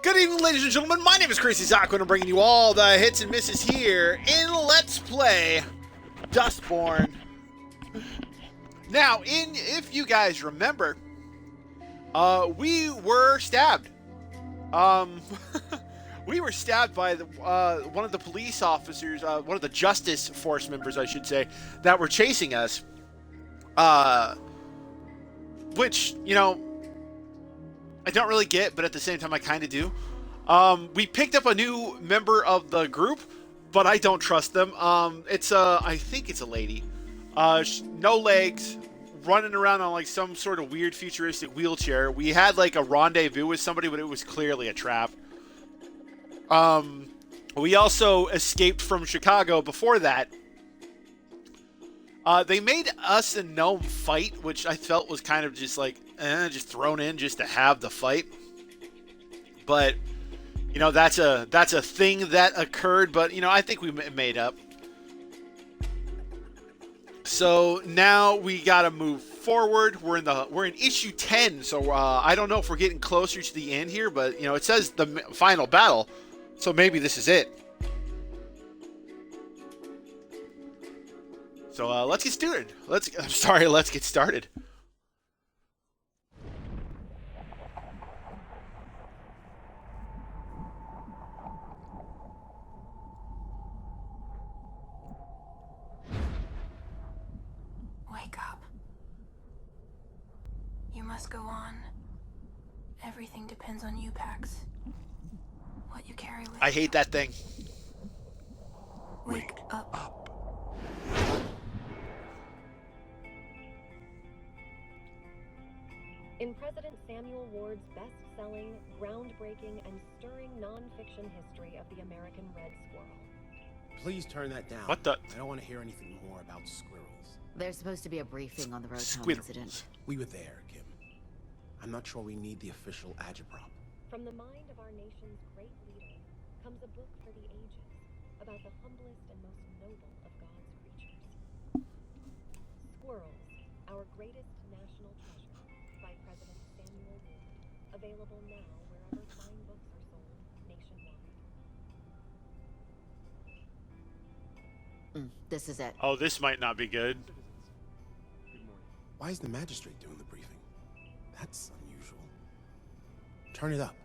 Good evening, ladies and gentlemen. My name is CrazyZaku, and I'm bringing you all the hits and misses here in Let's Play Dustborn. Now, if you guys remember, we were stabbed. We were stabbed by one of the police officers, one of the Justice Force members, I should say, that were chasing us. Which, you know, I don't really get, but at the same time, I kind of do. We picked up a new member of the group, but I don't trust them. I think it's a lady. No legs, running around on like some sort of weird futuristic wheelchair. We had like a rendezvous with somebody, but it was clearly a trap. We also escaped from Chicago before that. They made us and Gnome fight, which I felt was kind of just like, just thrown in just to have the fight. But, you know, that's a thing that occurred, but, you know, I think we made up. So now we gotta move forward. We're in issue 10, so I don't know if we're getting closer to the end here, but, you know, it says the final battle, so maybe this is it. So let's get started. Let's get started. Wake up. You must go on. Everything depends on you, Pax. What you carry with you. I hate that thing. Wake up. In President Samuel Ward's best-selling, groundbreaking, and stirring non-fiction history of the American red squirrel. Please turn that down. What the? I don't want to hear anything more about squirrels. There's supposed to be a briefing on the road incident. We were there, Kim. I'm not sure we need the official agitprop. From the mind of our nation's great leader comes a book for the ages about the humblest and most noble of God's creatures. Squirrels, Our Greatest National Treasure, by President Samuel Ward. Available now wherever fine books are sold nationwide. This is it. Oh, this might not be good. Why is the magistrate doing the briefing? That's unusual. Turn it up.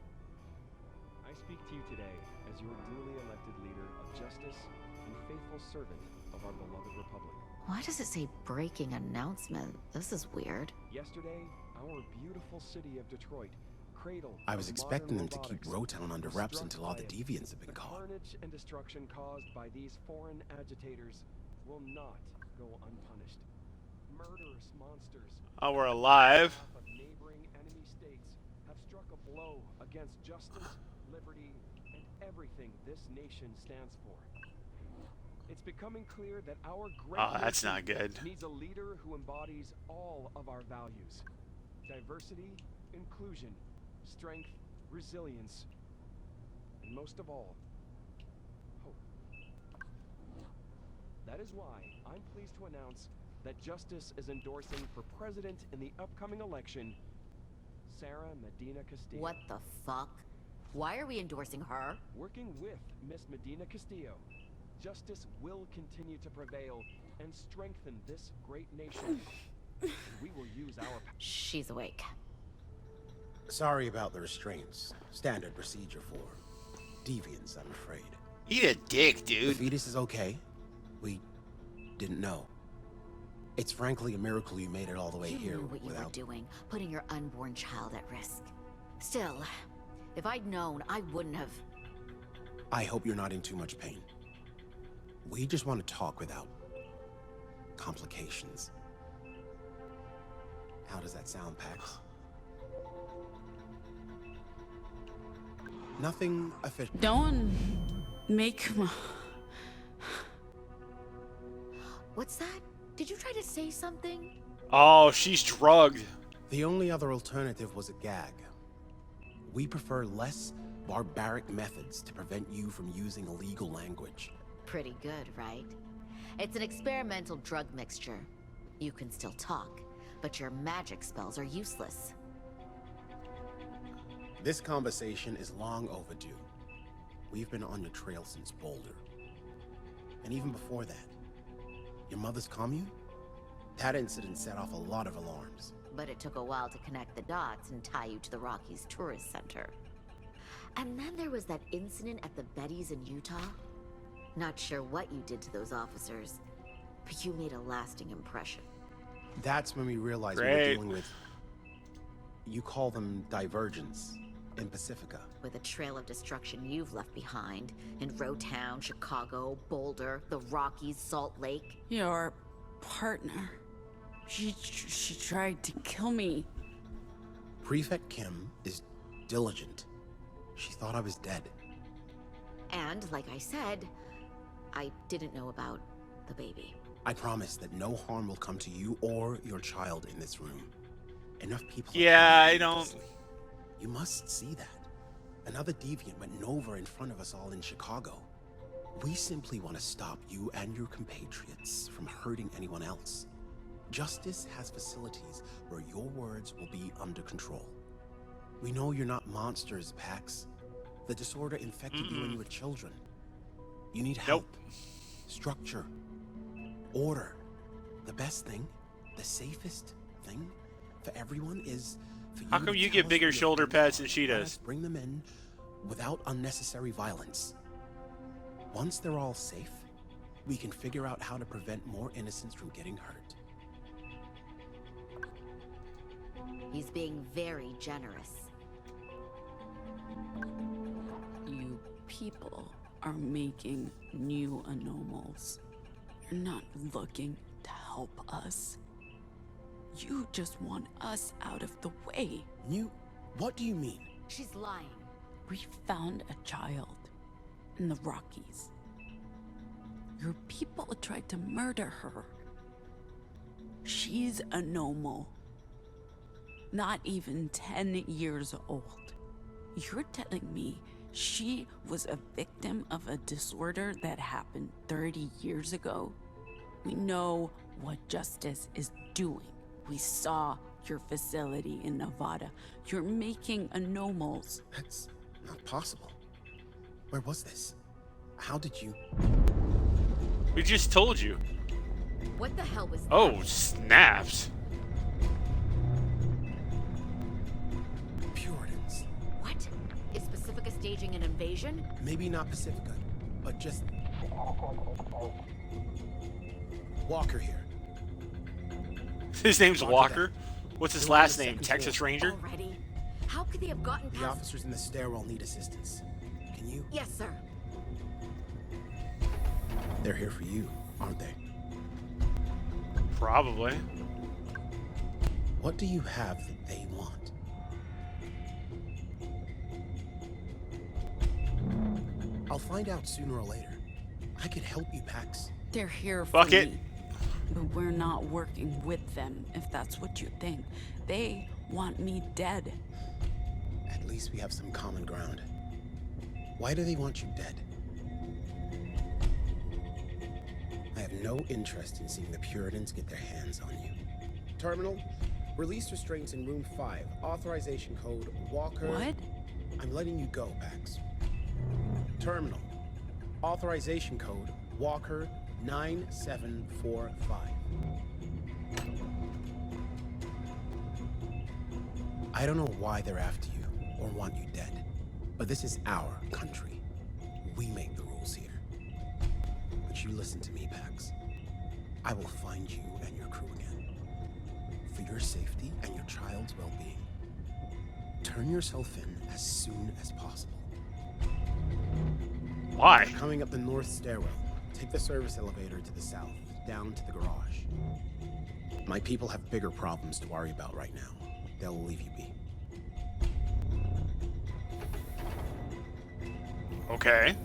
I speak to you today as your duly elected leader of justice and faithful servant of our beloved republic. Why does it say breaking announcement? This is weird. Yesterday, our beautiful city of Detroit, cradle I was of expecting them modern to keep robotics, Rotown under was wraps struck until all by the it. deviants have been The caught. carnage and destruction caused by these foreign agitators will not go unpunished. Murderous monsters Oh, we're alive. of neighboring enemy states have struck a blow against justice, liberty, and everything this nation stands for. It's becoming clear that our great Oh, that's nation not good. needs a leader who embodies all of our values: diversity, inclusion, strength, resilience, and most of all, hope. That is why I'm pleased to announce that Justice is endorsing for president in the upcoming election, Sarah Medina Castillo. What the fuck? Why are we endorsing her? Working with Miss Medina Castillo, justice will continue to prevail and strengthen this great nation. And we will use our power. She's awake. Sorry about the restraints. Standard procedure for deviants, I'm afraid. Eat a dick, The dude. fetus is okay. We didn't know. It's frankly a miracle you made it all the way You here knew what you were without... doing, putting your unborn child at risk. Still, if I'd known, I wouldn't have. I hope you're not in too much pain. We just want to talk without complications. How does that sound, Pax? Nothing official. Don't make What's that? Did you try to say something? Oh, she's drugged. The only other alternative was a gag. We prefer less barbaric methods to prevent you from using illegal language. Pretty good, right? It's an experimental drug mixture. You can still talk, but your magic spells are useless. This conversation is long overdue. We've been on your trail since Boulder. And even before that. Your mother's commune? That incident set off a lot of alarms. But it took a while to connect the dots and tie you to the Rockies Tourist Center. And then there was that incident at the Betty's in Utah. Not sure what you did to those officers, but you made a lasting impression. That's when we realized we were dealing with... You call them divergents in Pacifica. With a trail of destruction you've left behind in Rotown, Chicago, Boulder, the Rockies, Salt Lake. Your partner. She tried to kill me. Prefect Kim is diligent. She thought I was dead. And, like I said, I didn't know about the baby. I promise that no harm will come to you or your child in this room. Enough people... Yeah, I don't... You must see that. Another deviant went Nova in front of us all in Chicago. We simply want to stop you and your compatriots from hurting anyone else. Justice has facilities where your words will be under control. We know you're not monsters, Pax. The disorder infected you when you were children. You need help. Structure. Order. The best thing, the safest thing for everyone is for you. How come to you tell get us bigger where shoulder you pads are. than she Let does? us bring them in without unnecessary violence. Once they're all safe, we can figure out how to prevent more innocents from getting hurt. He's being very generous. You people are making new anomals. You're not looking to help us. You just want us out of the way. What do you mean? She's lying. We found a child in the Rockies. Your people tried to murder her. She's a normal. Not even 10 years old. You're telling me she was a victim of a disorder that happened 30 years ago? We know what justice is doing. We saw your facility in Nevada. You're making anomals. That's not possible. Where was this? How did you... We just told you. What the hell was that? Oh, snaps. Puritans. What? Is Pacifica staging an invasion? Maybe not Pacifica, but just... Walker here. His name's Roger Walker. that. What's his They're on last the name? second Texas floor. Ranger? Already? How could they have gotten The past... officers in the stairwell need assistance. Can you... Yes, sir. They're here for you, aren't they? Probably. What do you have that they want? I'll find out sooner or later. I could help you, Pax. They're here for Fuck it. me. But we're not working with them, if that's what you think. They want me dead. At least we have some common ground. Why do they want you dead? I have no interest in seeing the Puritans get their hands on you. Terminal, release restraints in room 5. Authorization code Walker... What? I'm letting you go, Pax. Terminal, authorization code Walker 9745. I don't know why they're after you or want you dead, but this is our country. We make the rules here. But you listen to me, Pax. I will find you and your crew again. For your safety and your child's well-being. Turn yourself in as soon as possible. Why? Coming up the north stairwell. Take the service elevator to the south, down to the garage. My people have bigger problems to worry about right now. They'll leave you be. Okay.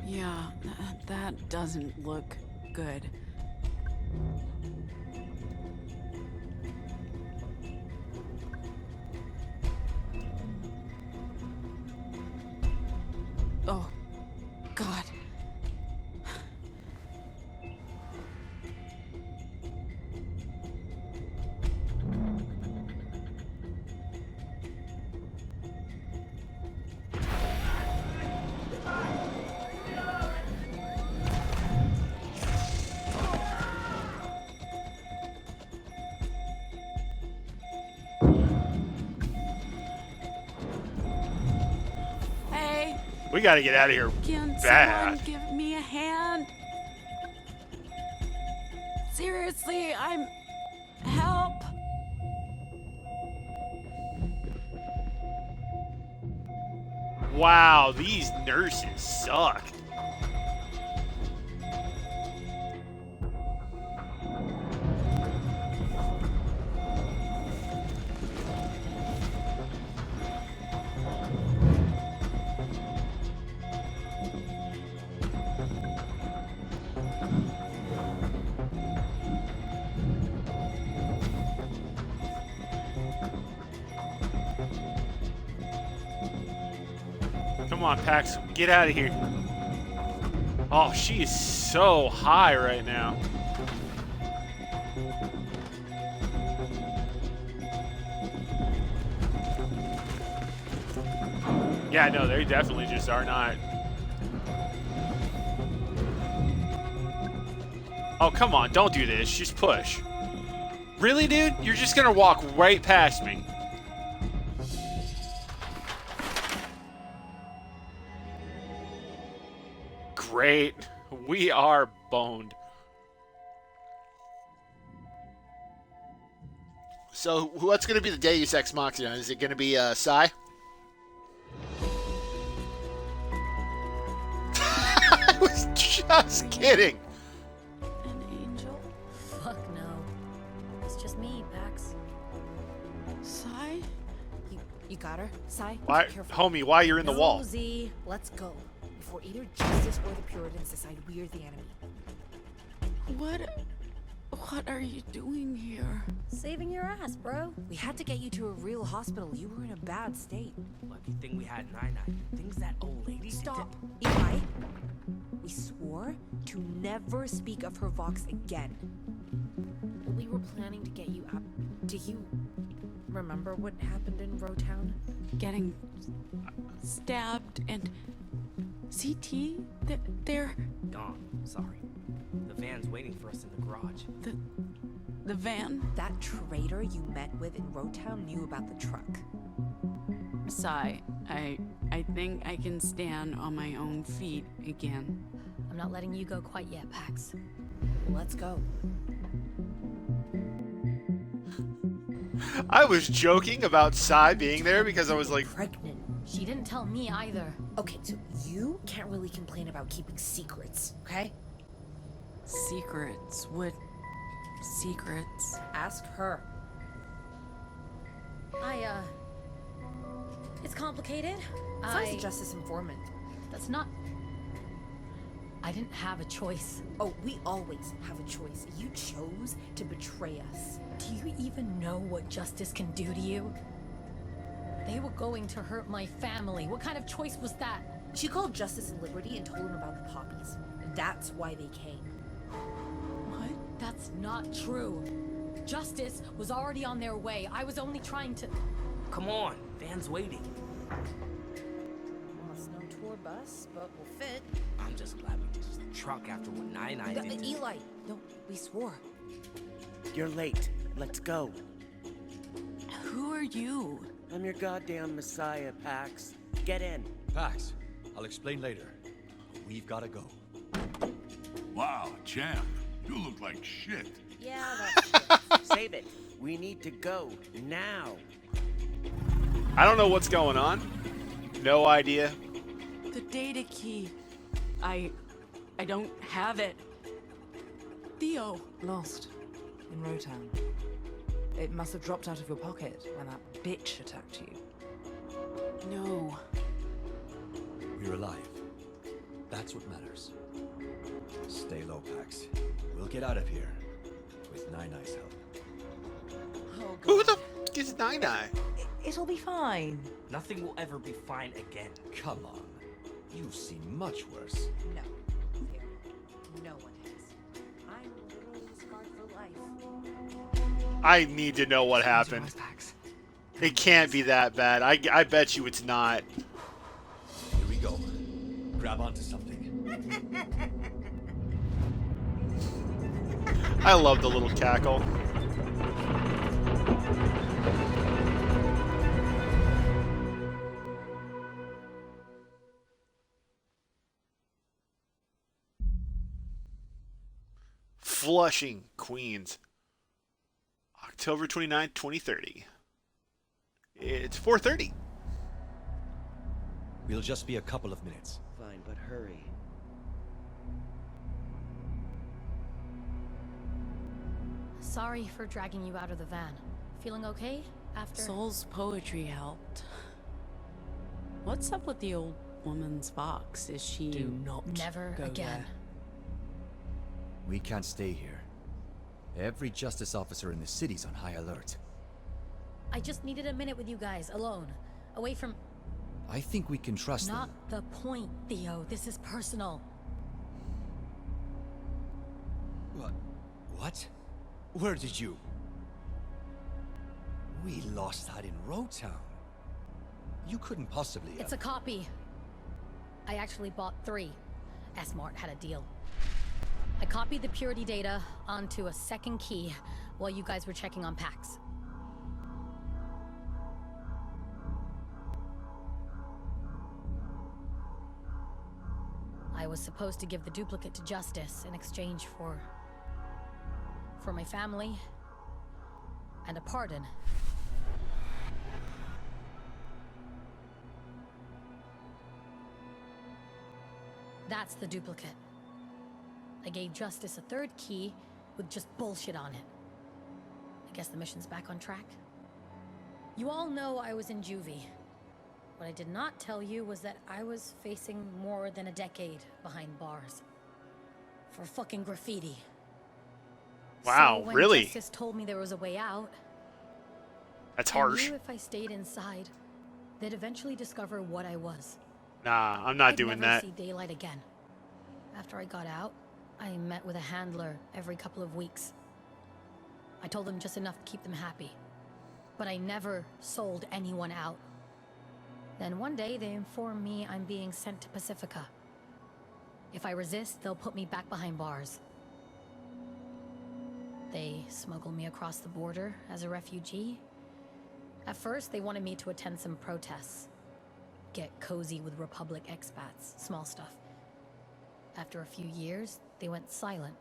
Yeah, that doesn't look good. Oh, God. Hey, We gotta get out of here. can Bad. someone give me a hand? Seriously, I'm... Help! Wow, these nurses suck. Come on, Pax, get out of here. Oh, she is so high right now. Yeah, no, they definitely just are not. Oh, come on, don't do this. Just push. Really, dude? You're just gonna walk right past me. Great. We are boned. So, what's going to be the Deus Ex Machina? Is it going to be Sai? I was just kidding. An angel? Fuck no. It's just me, Pax. Sai? You got her? Sai? Why, Careful. homie? Why you're in the No, wall? Z, let's go. Before either Justice or the Puritans decide we're the enemy. What are you doing here? Saving your ass, bro. We had to get you to a real hospital. You were in a bad state. Lucky thing we had 9-9. Things that old lady did. Stop. Eli. We swore to never speak of her Vox again. We were planning to get you up. Do you remember what happened in Rowtown? Getting stabbed and CT? They're Gone. Sorry. The van's waiting for us in the garage. the van. That traitor you met with in Rowtown knew about the truck. Sai, I think I can stand on my own feet again. I'm not letting you go quite yet, Pax. Let's go. I was joking about Sai being there because I was like, Pregnant. She didn't tell me either. Okay, so you can't really complain about keeping secrets, okay? Secrets? What secrets? Ask her. It's complicated. Sai's a justice informant. That's not... I didn't have a choice. Oh, we always have a choice. You chose to betray us. Do you even know what justice can do to you? They were going to hurt my family. What kind of choice was that? She called Justice and Liberty and told them about the poppies. That's why they came. What? That's not true. Justice was already on their way. I was only trying to... Come on, van's waiting. Well, it's no tour bus, but we'll fit. I'm just glad we ditched the truck after what 9-9 did. to- Eli, no, we swore. You're late. Let's go. Who are you? I'm your goddamn messiah, Pax. Get in. Pax, I'll explain later. We've gotta go. Wow, champ. You look like shit. Yeah, that's Save it. We need to go now. I don't know what's going on. No idea. The data key. I don't have it. Theo. Lost. In Rowtown. It must have dropped out of your pocket when that bitch attacked you. No. We're alive. That's what matters. Stay low, Pax. We'll get out of here. With Nine-Eye's help. Oh, Who the f is Nine-Eye? It'll be fine. Nothing will ever be fine again. Come on. You've seen much worse. No, Theo. No one has. I'm literally scarred for life. I need to know what happened. It can't be that bad. I bet you it's not. Here we go. Grab onto something. I love the little cackle. Flushing, Queens. October 29th, 2030. It's 4:30. We'll just be a couple of minutes. Fine, but hurry. Sorry for dragging you out of the van. Feeling okay after? Soul's poetry helped. What's up with the old woman's box? Is she... Do not Never go again. there. We can't stay here. Every justice officer in the city's on high alert. I just needed a minute with you guys, alone. Away from... I think we can trust Not them. the point, Theo. This is personal. What? Where did you... We lost that in Roadtown. You couldn't possibly... It's a copy. I actually bought 3. S-Mart had a deal. I copied the purity data onto a second key while you guys were checking on packs. I was supposed to give the duplicate to Justice in exchange for my family and a pardon. That's the duplicate. I gave Justice a 3rd key with just bullshit on it. I guess the mission's back on track. You all know I was in juvie. What I did not tell you was that I was facing more than a decade behind bars. For fucking graffiti. Wow, so when really? Justice told me there was a way out, That's I harsh. knew if I stayed inside, they'd eventually discover what I was. Nah, I'm not I'd doing never that. see daylight again. After I got out, I met with a handler every couple of weeks. I told them just enough to keep them happy. But I never sold anyone out. Then one day they informed me I'm being sent to Pacifica. If I resist, they'll put me back behind bars. They smuggled me across the border as a refugee. At first, they wanted me to attend some protests. Get cozy with Republic expats, small stuff. After a few years, they went silent.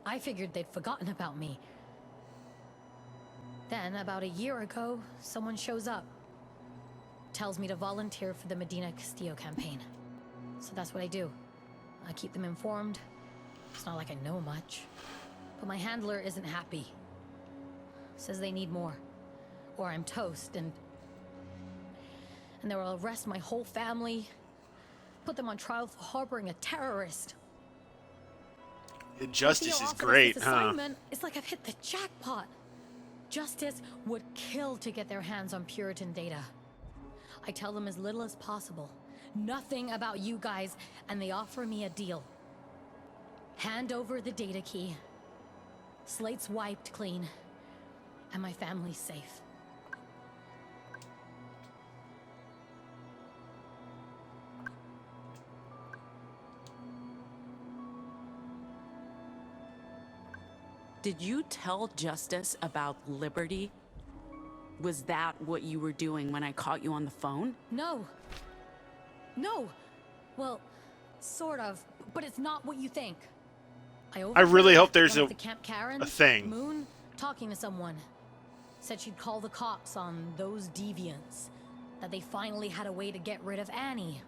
I figured they'd forgotten about me. Then, about a year ago, someone shows up. Tells me to volunteer for the Medina Castillo campaign. So that's what I do. I keep them informed. It's not like I know much. But my handler isn't happy. Says they need more. Or I'm toast, and they will arrest my whole family. Put them on trial for harboring a terrorist. Injustice Theo is offered us great, this huh? assignment. It's like I've hit the jackpot. Justice would kill to get their hands on Puritan data. I tell them as little as possible. Nothing about you guys, and they offer me a deal. Hand over the data key. Slate's wiped clean. And my family's safe. Did you tell Justice about Liberty? Was that what you were doing when I caught you on the phone? No. No. Well, sort of, but it's not what you think. I really hope there's one of the Camp Karens, a thing. Moon talking to someone. Said she'd call the cops on those deviants. That they finally had a way to get rid of Annie.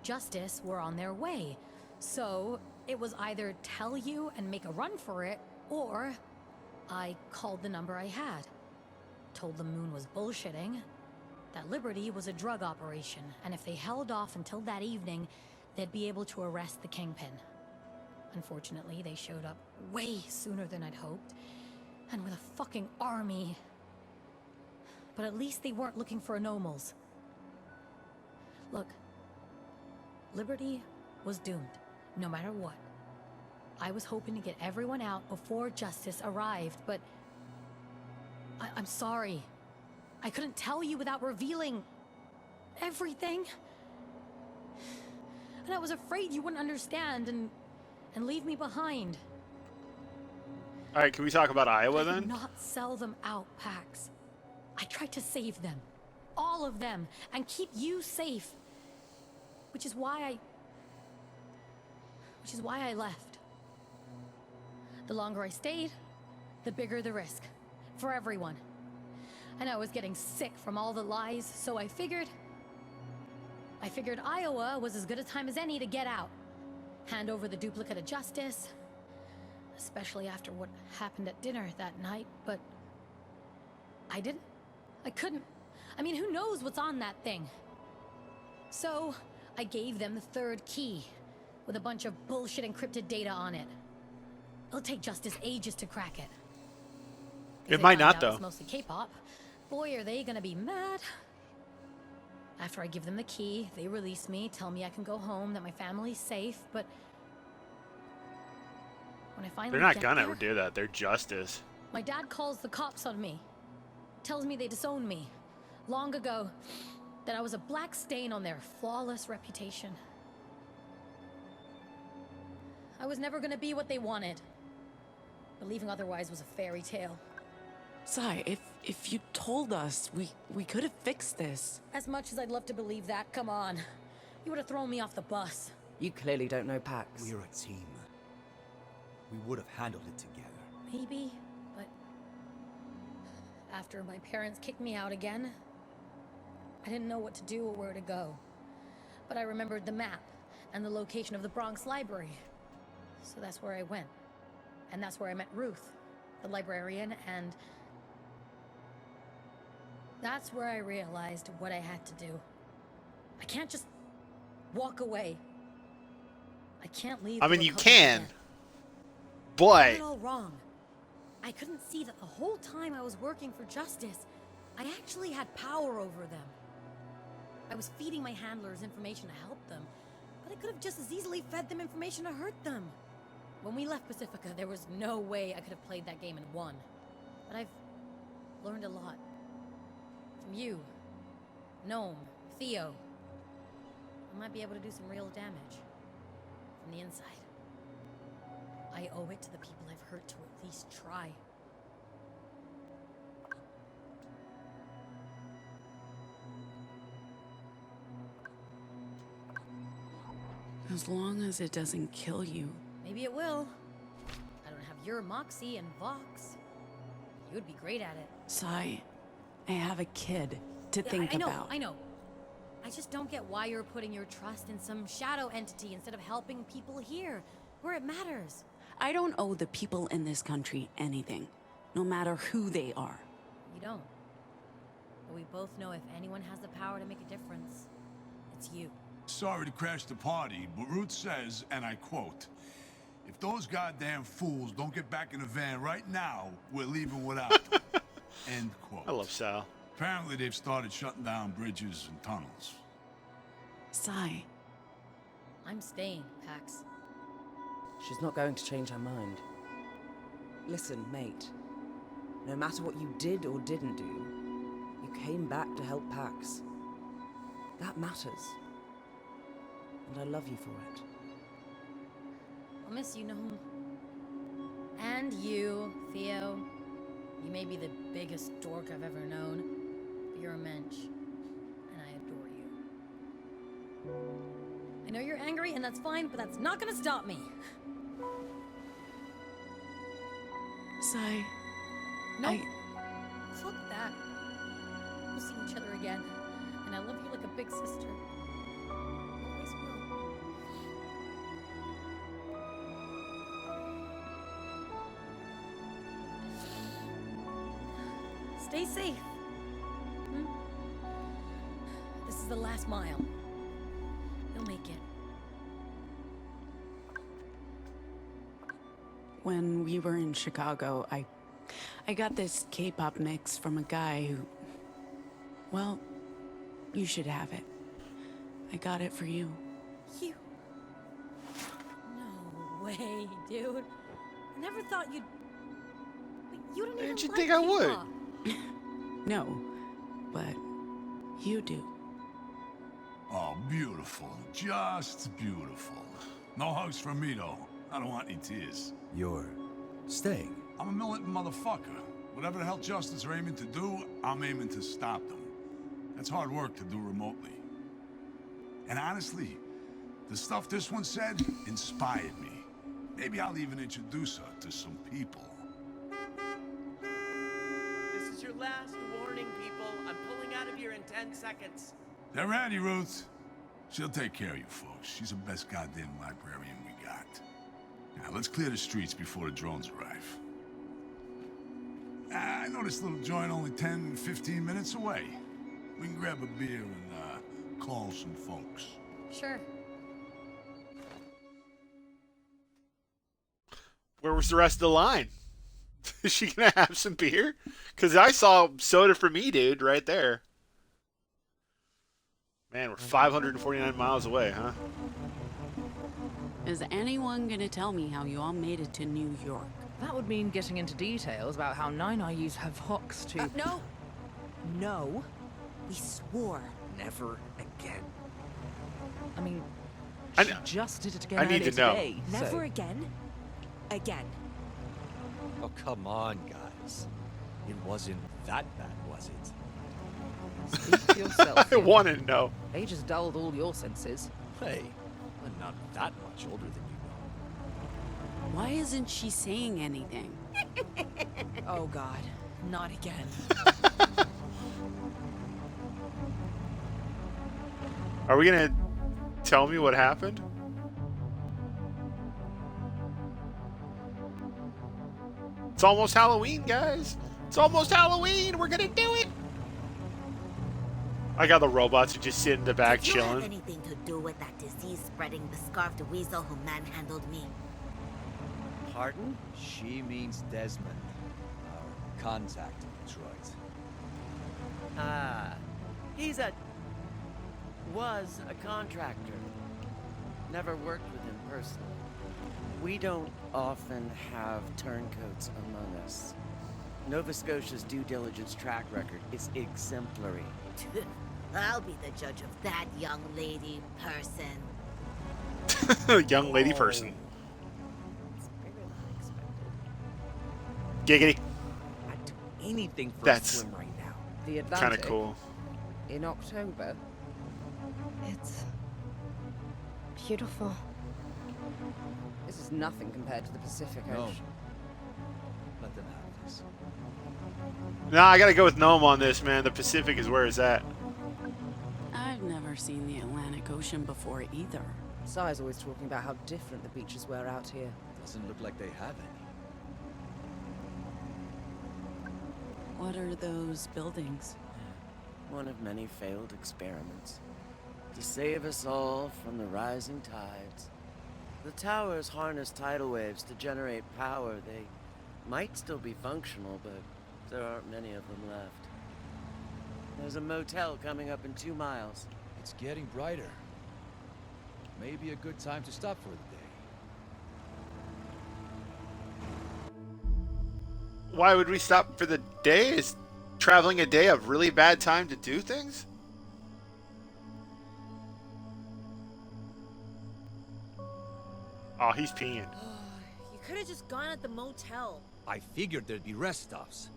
Justice were on their way. So it was either tell you and make a run for it, or I called the number I had. Told them Moon was bullshitting. That Liberty was a drug operation, and if they held off until that evening, they'd be able to arrest the Kingpin. Unfortunately, they showed up way sooner than I'd hoped, and with a fucking army. But at least they weren't looking for anomals. Look, Liberty was doomed, no matter what. I was hoping to get everyone out before justice arrived, but I'm sorry. I couldn't tell you without revealing everything. And I was afraid you wouldn't understand and leave me behind. All right, can we talk about Iowa I did then? not sell them out, Pax. I tried to save them. All of them. And keep you safe. Which is why I left. The longer I stayed, the bigger the risk. For everyone. And I was getting sick from all the lies, so I figured Iowa was as good a time as any to get out. Hand over the duplicate of justice. Especially after what happened at dinner that night, but I didn't. I couldn't. I mean, who knows what's on that thing? So, I gave them the third key, with a bunch of bullshit encrypted data on it. It'll take Justice ages to crack it. If It they might find not, out though. It's mostly K-pop. Boy, are they gonna be mad. After I give them the key, they release me, tell me I can go home, that my family's safe, but when I finally They're not get gonna there, do that. They're justice. my dad calls the cops on me. Tells me they disowned me. Long ago, that I was a black stain on their flawless reputation. I was never gonna be what they wanted. Believing otherwise was a fairy tale. Sai, if you told us, we could have fixed this. As much as I'd love to believe that, come on. You would have thrown me off the bus. You clearly don't know Pax. We're a team. We would have handled it together. Maybe, but after my parents kicked me out again, I didn't know what to do or where to go. But I remembered the map and the location of the Bronx Library. So that's where I went. And that's where I met Ruth, the librarian, and that's where I realized what I had to do. I can't just walk away. I can't leave. I mean, the you Republic can. again. I But did it all wrong. I couldn't see that the whole time I was working for justice, I actually had power over them. I was feeding my handlers information to help them, but I could have just as easily fed them information to hurt them. When we left Pacifica, there was no way I could have played that game and won. But I've learned a lot. From you, Gnome, Theo. I might be able to do some real damage. From the inside. I owe it to the people I've hurt to at least try. As long as it doesn't kill you. Maybe it will. I don't have your moxie and Vox. You would be great at it. Sai, I have a kid to think about. I know. I just don't get why you're putting your trust in some shadow entity instead of helping people here, where it matters. I don't owe the people in this country anything, no matter who they are. You don't. But we both know if anyone has the power to make a difference, it's you. Sorry to crash the party, but Ruth says, and I quote, "If those goddamn fools don't get back in the van right now, we're leaving without them." End quote. I love Sal. Apparently they've started shutting down bridges and tunnels. Sai. I'm staying, Pax. She's not going to change her mind. Listen, mate. No matter what you did or didn't do, you came back to help Pax. That matters. And I love you for it. I'll miss you, Gnome. And you, Theo. You may be the biggest dork I've ever known, but you're a mensch. And I adore you. I know you're angry, and that's fine, but that's not gonna stop me. Sai. No. Fuck that. We'll see each other again. And I love you like a big sister. Always will. Stay safe. Hmm? This is the last mile. You'll make it. When we were in Chicago, I got this K-pop mix from a guy who... Well, you should have it. I got it for you. You... No way, dude. I never thought you'd... Wait, you don't even Didn't you like think I would? K-pop. No, but you do. Oh, beautiful. Just beautiful. No hugs from me, though. I don't want any tears. You're staying. I'm a militant motherfucker. Whatever the hell Justice are aiming to do, I'm aiming to stop them. That's hard work to do remotely. And honestly, the stuff this one said inspired me. Maybe I'll even introduce her to some people. This is your last warning, people. I'm pulling out of here in 10 seconds. They're ready, Ruth. She'll take care of you folks. She's the best goddamn librarian we got. Now, let's clear the streets before the drones arrive. I know this little joint only 10, 15 minutes away. We can grab a beer and call some folks. Sure. Where was the rest of the line? Is she gonna have some beer? Because I saw soda for me, dude, right there. Man, we're 549 miles away, huh? Is anyone gonna tell me how you all made it to New York? That would mean getting into details about how Nine Eye used her Vox to... No! No. We swore. Never again. I mean, I she kn- just did it again I need earlier to know. today, Never so- again? Again. Oh, come on, guys. It wasn't that bad, was it? Speak for yourself. I want to know. Age has dulled all your senses. Hey, I'm not that much older than you. Why isn't she saying anything? Oh God, not again. Are we gonna tell me what happened? It's almost Halloween, guys. It's almost Halloween. We're gonna do it. I got the robots who just sit in the back Did you have chilling. anything to do with that disease-spreading, bescarved weasel who manhandled me? Pardon? She means Desmond, our contact in Detroit. Ah, was a contractor. Never worked with him personally. We don't often have turncoats among us. Nova Scotia's due diligence track record is exemplary. I'll be the judge of that young lady person. Young lady person. It's bigger than expected. Giggity. I'd do anything for That's a swim right now. The Kind Atlantic of cool. in October. It's beautiful. This is nothing compared to the Pacific No. Ocean. Let them have this. Nah, I gotta go with Gnome on this, man. The Pacific is where it's at. I've never seen the Atlantic Ocean before either. Sai's always talking about how different the beaches were out here. Doesn't look like they have any. What are those buildings? One of many failed experiments. To save us all from the rising tides. The towers harness tidal waves to generate power. They might still be functional, but there aren't many of them left. There's a motel coming up in 2 miles. It's getting brighter. Maybe a good time to stop for the day. Why would we stop for the day? Is traveling a day a really bad time to do things? Oh, he's peeing. You could have just gone at the motel. I figured there'd be rest stops.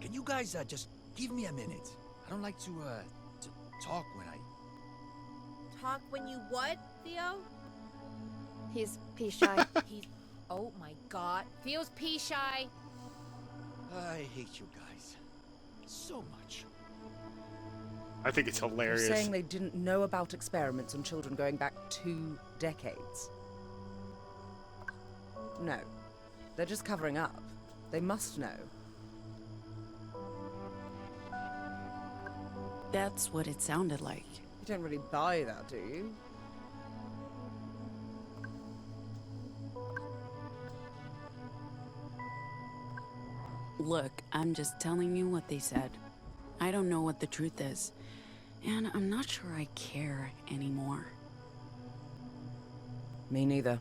Can you guys just give me a minute? I don't like to talk when I... Talk when you what, Theo? He's pea shy. He's... Oh my god. Theo's pea shy. I hate you guys. So much. I think it's You're hilarious. saying they didn't know about experiments on children going back 2 decades? No. They're just covering up. They must know. That's what it sounded like. You don't really buy that, do you? Look, I'm just telling you what they said. I don't know what the truth is. And I'm not sure I care anymore. Me neither.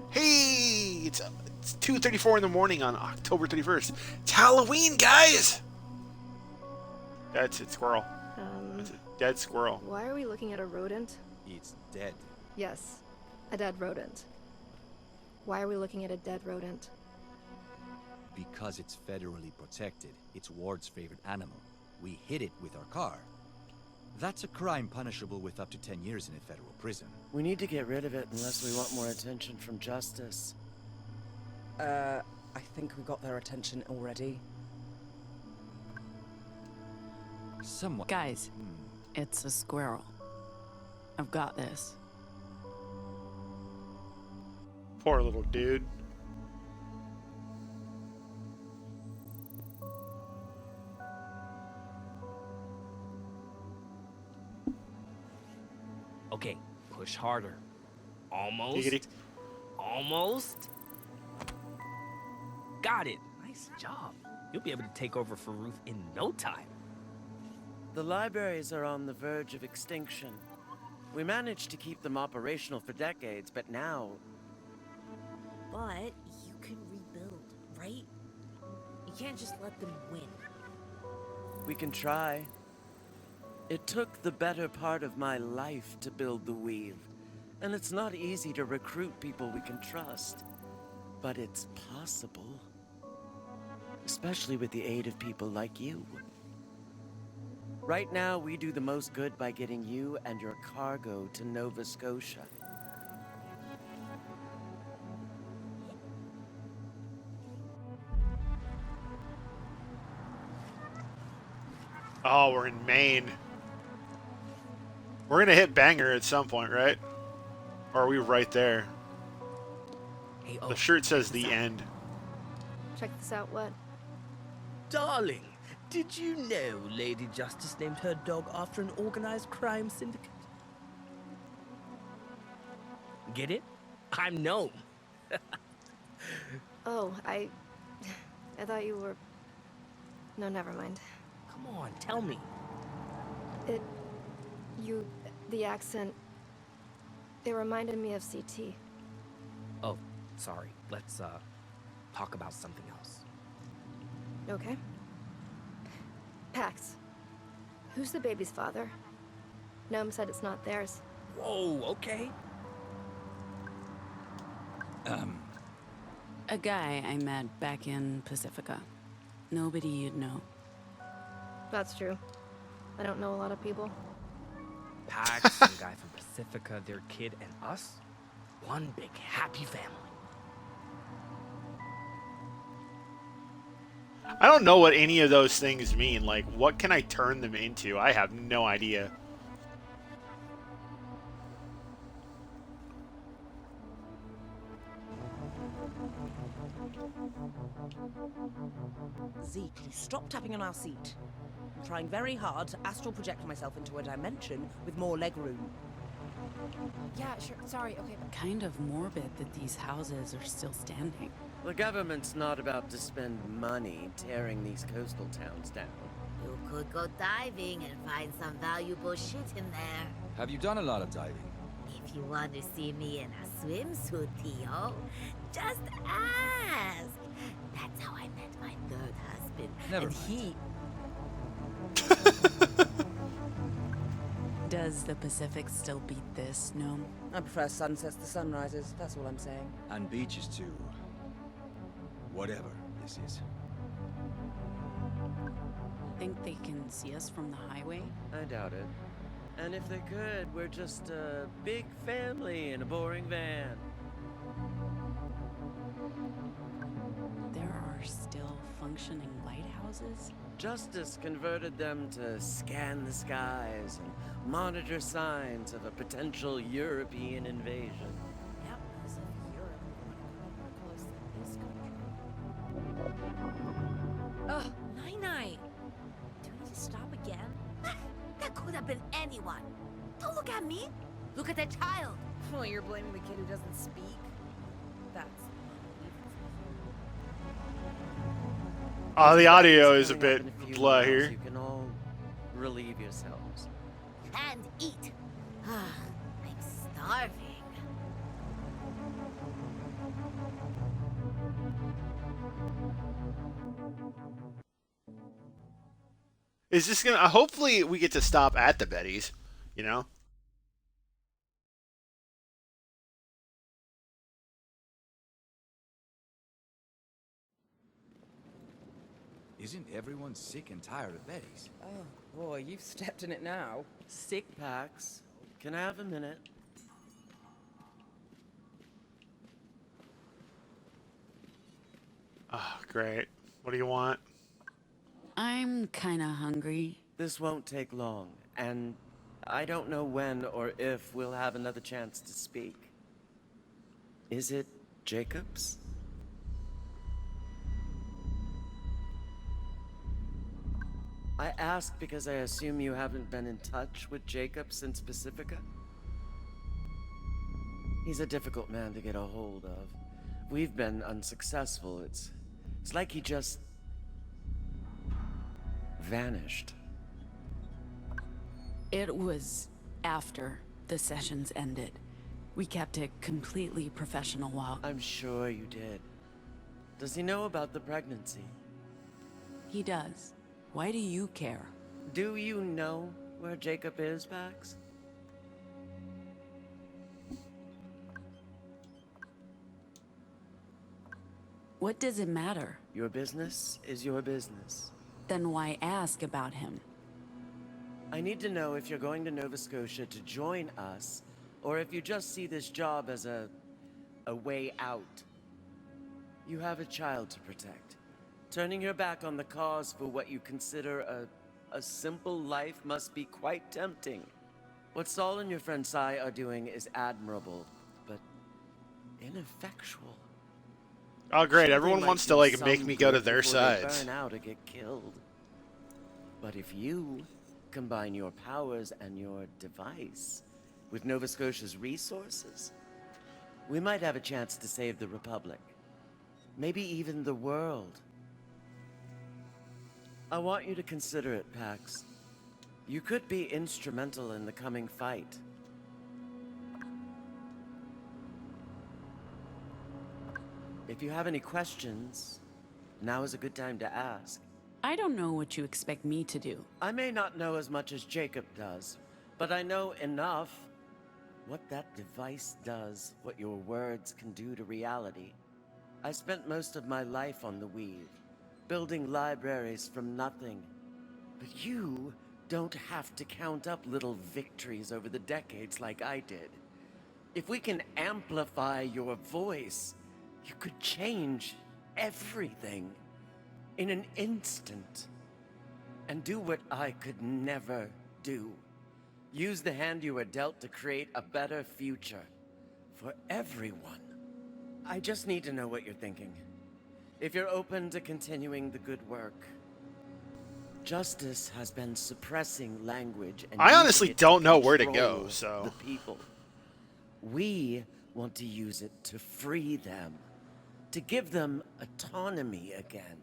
Hey, it's 2:34 in the morning on October 31st. It's Halloween, guys. That's it, squirrel. That's a dead squirrel. Why are we looking at a rodent? It's dead. Yes, a dead rodent. Why are we looking at a dead rodent? Because it's federally protected. It's Ward's favorite animal. We hit it with our car. That's a crime punishable with up to 10 years in a federal prison. We need to get rid of it unless we want more attention from Justice. I think we got their attention already. Someone... Guys, it's a squirrel. I've got this. Poor little dude. Okay, push harder. Almost. Giggity. Almost. Got it. Nice job. You'll be able to take over for Ruth in no time. The libraries are on the verge of extinction. We managed to keep them operational for decades, but now... But you can rebuild, right? You can't just let them win. We can try. It took the better part of my life to build the Weave, and it's not easy to recruit people we can trust. But it's possible. Especially with the aid of people like you. Right now, we do the most good by getting you and your cargo to Nova Scotia. Oh, we're in Maine. We're gonna hit Bangor at some point, right? Or are we right there? Hey, The shirt says the end. Check this out, what? Darling, did you know Lady Justice named her dog after an organized crime syndicate? Get it? I'm known. Oh, I thought you were... No, never mind. Come on, tell me. The accent, it reminded me of CT. Oh, sorry. Let's, talk about something else. Okay. Pax, who's the baby's father? Gnome said it's not theirs. Whoa, okay. A guy I met back in Pacifica. Nobody you'd know. That's true. I don't know a lot of people. Pax, some guy from Pacifica, their kid, and us. One big happy family. I don't know what any of those things mean. Like, what can I turn them into? I have no idea. Zeke, you stop tapping on our seat. I'm trying very hard to astral project myself into a dimension with more legroom. Yeah, sure. Sorry, okay. Kind of morbid that these houses are still standing. The government's not about to spend money tearing these coastal towns down. You could go diving and find some valuable shit in there. Have you done a lot of diving? If you want to see me in a swimsuit, Theo, just ask. That's how I met my third husband. Never and mind. Does the Pacific still beat this, Gnome? I prefer sunsets to sunrises, that's all I'm saying. And beaches too. Whatever this is. Think they can see us from the highway? I doubt it. And if they could, we're just a big family in a boring van. There are still functioning lighthouses? Justice converted them to scan the skies and monitor signs of a potential European invasion. Yep, as if Europe would close to this country. Ugh, Nine-Nine! Do we need to stop again? That could have been anyone. Don't look at me. Look at the child. Well, you're blaming the kid who doesn't speak? That's Oh, the audio is a Coming up bit in a few blah miles. here. You can all relieve yourselves. And eat. I'm starving. Is this gonna? Hopefully, we get to stop at the Betty's. You know. Isn't everyone sick and tired of Betty's? Oh, boy, you've stepped in it now. Sick Pax, can I have a minute? Oh, great. What do you want? I'm kinda hungry. This won't take long, and I don't know when or if we'll have another chance to speak. Is it Jacobs? I ask because I assume you haven't been in touch with Jacob since Pacifica? He's a difficult man to get a hold of. We've been unsuccessful. It's like he just vanished. It was after the sessions ended. We kept it completely professional while... I'm sure you did. Does he know about the pregnancy? He does. Why do you care? Do you know where Jacob is, Pax? What does it matter? Your business is your business. Then why ask about him? I need to know if you're going to Nova Scotia to join us, or if you just see this job as a way out. You have a child to protect. Turning your back on the cause for what you consider a simple life must be quite tempting. What Saul and your friend Sai are doing is admirable, but ineffectual. Oh, great. Sure, Everyone they wants might to, do like, make some me go to good their before they sides. burn out or get killed. But if you combine your powers and your device with Nova Scotia's resources, we might have a chance to save the Republic. Maybe even the world. I want you to consider it, Pax. You could be instrumental in the coming fight. If you have any questions, now is a good time to ask. I don't know what you expect me to do. I may not know as much as Jacob does, but I know enough. What that device does, what your words can do to reality. I spent most of my life on the Weave, building libraries from nothing. But you don't have to count up little victories over the decades like I did. If we can amplify your voice, you could change everything in an instant. And do what I could never do. Use the hand you were dealt to create a better future for everyone. I just need to know what you're thinking. If you're open to continuing the good work. Justice has been suppressing language and I honestly using it don't know where to control go, so... the people. We want to use it to free them, to give them autonomy again.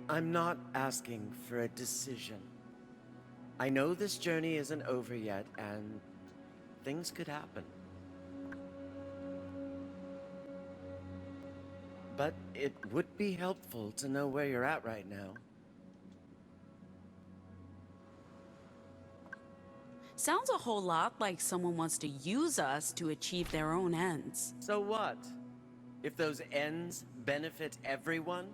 I'm not asking for a decision. I know this journey isn't over yet, and things could happen. But it would be helpful to know where you're at right now. Sounds a whole lot like someone wants to use us to achieve their own ends. So what? If those ends benefit everyone?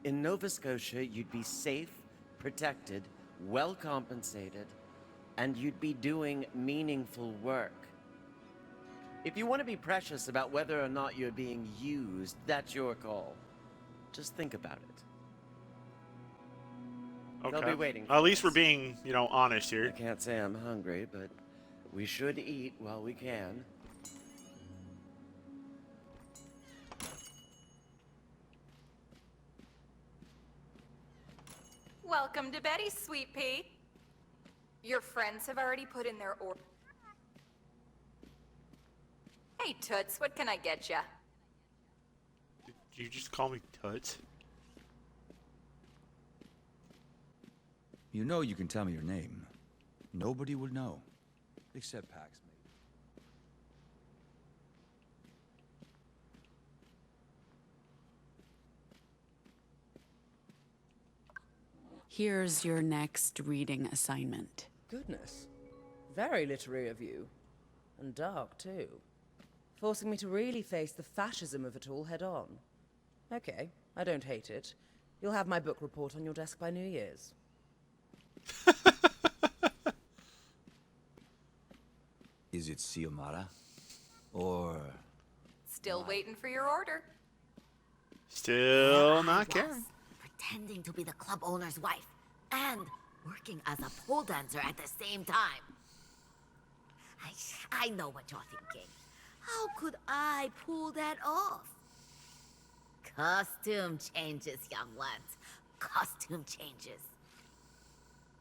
In Nova Scotia, you'd be safe, protected, well compensated, and you'd be doing meaningful work. If you want to be precious about whether or not you're being used, that's your call. Just think about it. Okay. They'll be waiting for At least us. we're being, you know, honest here. I can't say I'm hungry, but we should eat while we can. Welcome to Betty's, Sweet Pea. Your friends have already put in their order. Hey, Hey, Toots, what can I get ya? Did you just call me Toots? You know you can tell me your name. Nobody will know. Except Pax, maybe. Here's your next reading assignment. Goodness. Very literary of you. And dark, too. Forcing me to really face the fascism of it all head on. Okay, I don't hate it. You'll have my book report on your desk by New Year's. Is it Xiomara? Or... Still waiting for your order. Still not caring. Pretending to be the club owner's wife and working as a pole dancer at the same time. I know what you're thinking. How could I pull that off? Costume changes, young ones. Costume changes.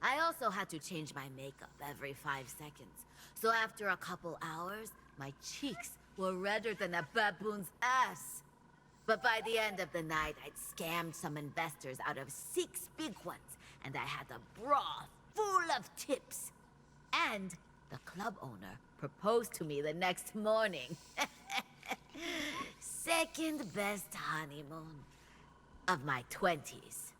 I also had to change my makeup every 5 seconds. So after a couple hours, my cheeks were redder than a baboon's ass. But by the end of the night, I'd scammed some investors out of 6 big ones, and I had a bra full of tips. And the club owner proposed to me the next morning. Second best honeymoon of my 20s.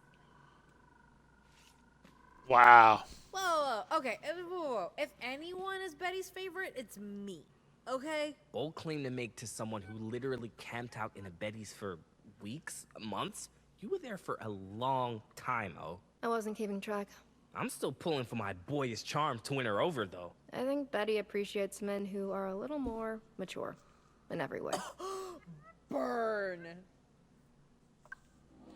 Wow. Whoa. Okay. Whoa. If anyone is Betty's favorite, it's me. Okay? Bold claim to make to someone who literally camped out in a Betty's for weeks, months. You were there for a long time, oh. I wasn't keeping track. I'm still pulling for my boyish charm to win her over, though. I think Betty appreciates men who are a little more mature in every way. Burn.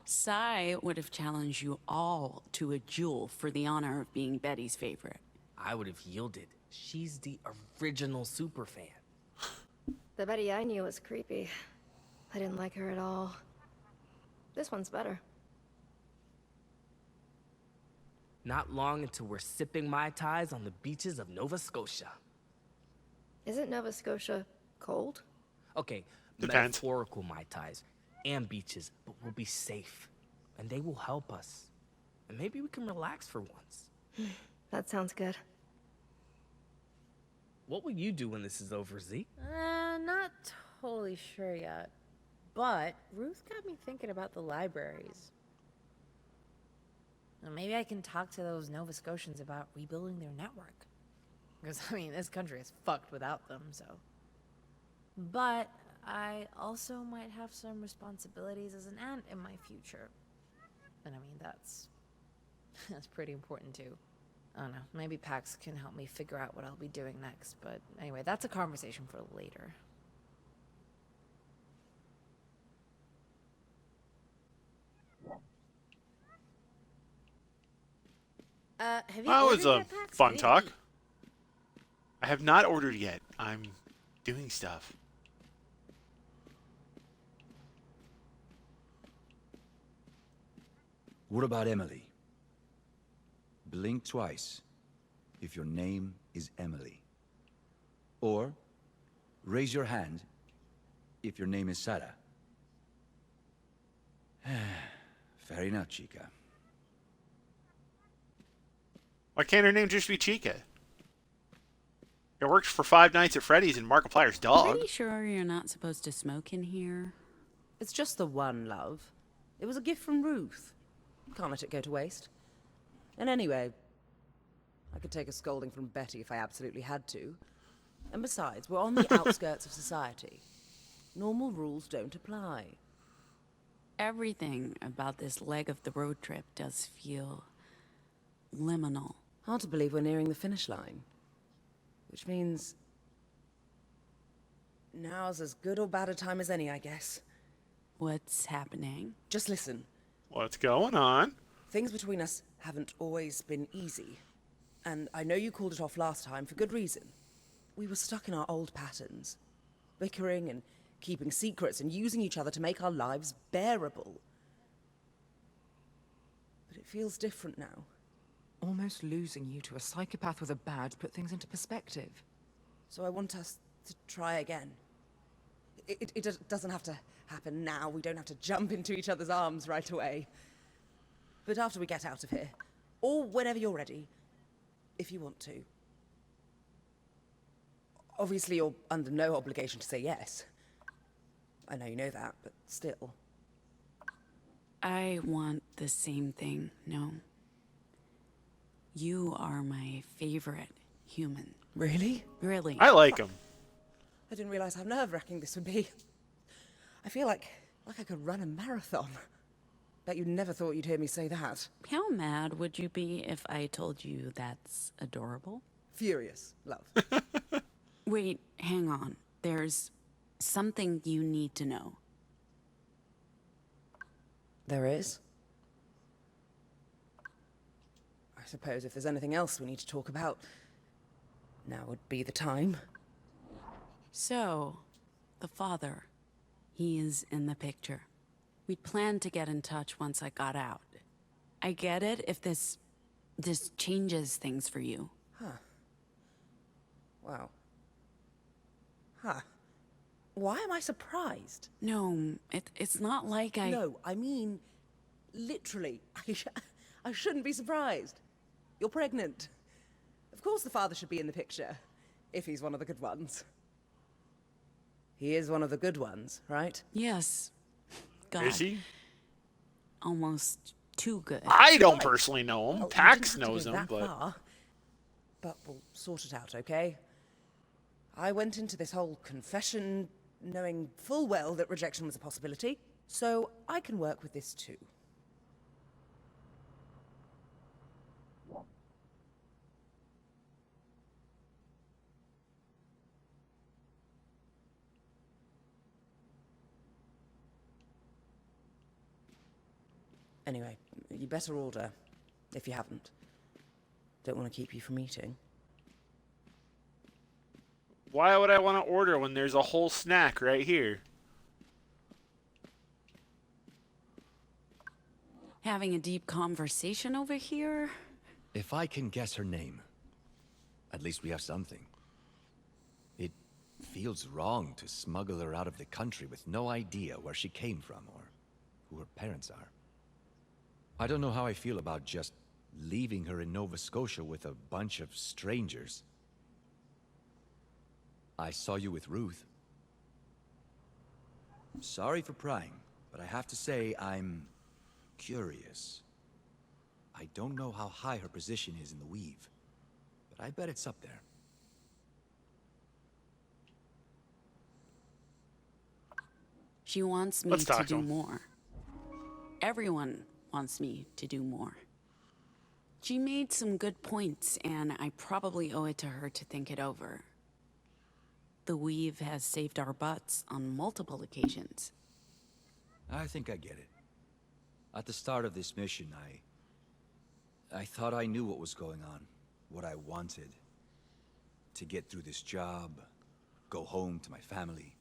Sai would have challenged you all to a duel for the honor of being Betty's favorite. I would have yielded. She's the original superfan. The Betty I knew was creepy. I didn't like her at all. This one's better. Not long until we're sipping Mai Tais on the beaches of Nova Scotia. Isn't Nova Scotia cold? Okay, Depends. metaphorical Mai Tais and beaches, but we'll be safe. And they will help us. And maybe we can relax for once. That sounds good. What will you do when this is over, Z? Not totally sure yet. But Ruth got me thinking about the libraries. Well, maybe I can talk to those Nova Scotians about rebuilding their network. Because, I mean, this country is fucked without them, so. But I also might have some responsibilities as an aunt in my future. And I mean, that's pretty important too. I don't know, maybe Pax can help me figure out what I'll be doing next, but anyway, that's a conversation for later. Have you That was ordered a yet, Pax? fun talk. I have not ordered yet. I'm doing stuff. What about Emily? Blink twice if your name is Emily. Or raise your hand if your name is Sarah. Fair enough, Chica. Why can't her name just be Chica? It worked for 5 Nights at Freddy's and Markiplier's dog. Pretty sure you're not supposed to smoke in here. It's just the one, love. It was a gift from Ruth. Can't let it go to waste. And anyway, I could take a scolding from Betty if I absolutely had to. And besides, we're on the outskirts of society. Normal rules don't apply. Everything about this leg of the road trip does feel liminal. Hard to believe we're nearing the finish line. Which means now's as good or bad a time as any, I guess. What's happening? Just listen. What's going on? Things between us haven't always been easy. And I know you called it off last time for good reason. We were stuck in our old patterns. Bickering and keeping secrets and using each other to make our lives bearable. But it feels different now. Almost losing you to a psychopath with a badge put things into perspective. So I want us to try again. It doesn't have to happen now. We don't have to jump into each other's arms right away. But after we get out of here, or whenever you're ready, if you want to. Obviously, you're under no obligation to say yes. I know you know that, but still. I want the same thing, no. You are my favorite human. Really? Really. I like him. I didn't realize how nerve-wracking this would be. I feel like I could run a marathon. Bet you never thought you'd hear me say that. How mad would you be if I told you that's adorable? Furious, love. Wait, hang on. There's something you need to know. There is? I suppose if there's anything else we need to talk about, now would be the time. So, the father, he is in the picture. We'd planned to get in touch once I got out. I get it if this changes things for you. Huh. Wow. Huh. Why am I surprised? No, it's not like I... No, I mean, literally, I shouldn't be surprised. You're pregnant. Of course the father should be in the picture, if he's one of the good ones. He is one of the good ones, right? Yes. God. Is he? Almost too good. I don't personally know him. Oh, Pax you didn't have knows to go him, that but... far. But we'll sort it out, okay? I went into this whole confession knowing full well that rejection was a possibility, so I can work with this too. Anyway, you better order, if you haven't. Don't want to keep you from eating. Why would I want to order when there's a whole snack right here? Having a deep conversation over here? If I can guess her name, at least we have something. It feels wrong to smuggle her out of the country with no idea where she came from or who her parents are. I don't know how I feel about just leaving her in Nova Scotia with a bunch of strangers. I saw you with Ruth. Sorry for prying, but I have to say I'm curious. I don't know how high her position is in the Weave, but I bet it's up there. She wants me to do more. Everyone wants me to do more. She made some good points, and I probably owe it to her to think it over. The Weave has saved our butts on multiple occasions. I think I get it. At the start of this mission, I thought I knew what was going on, what I wanted. To get through this job, go home to my family.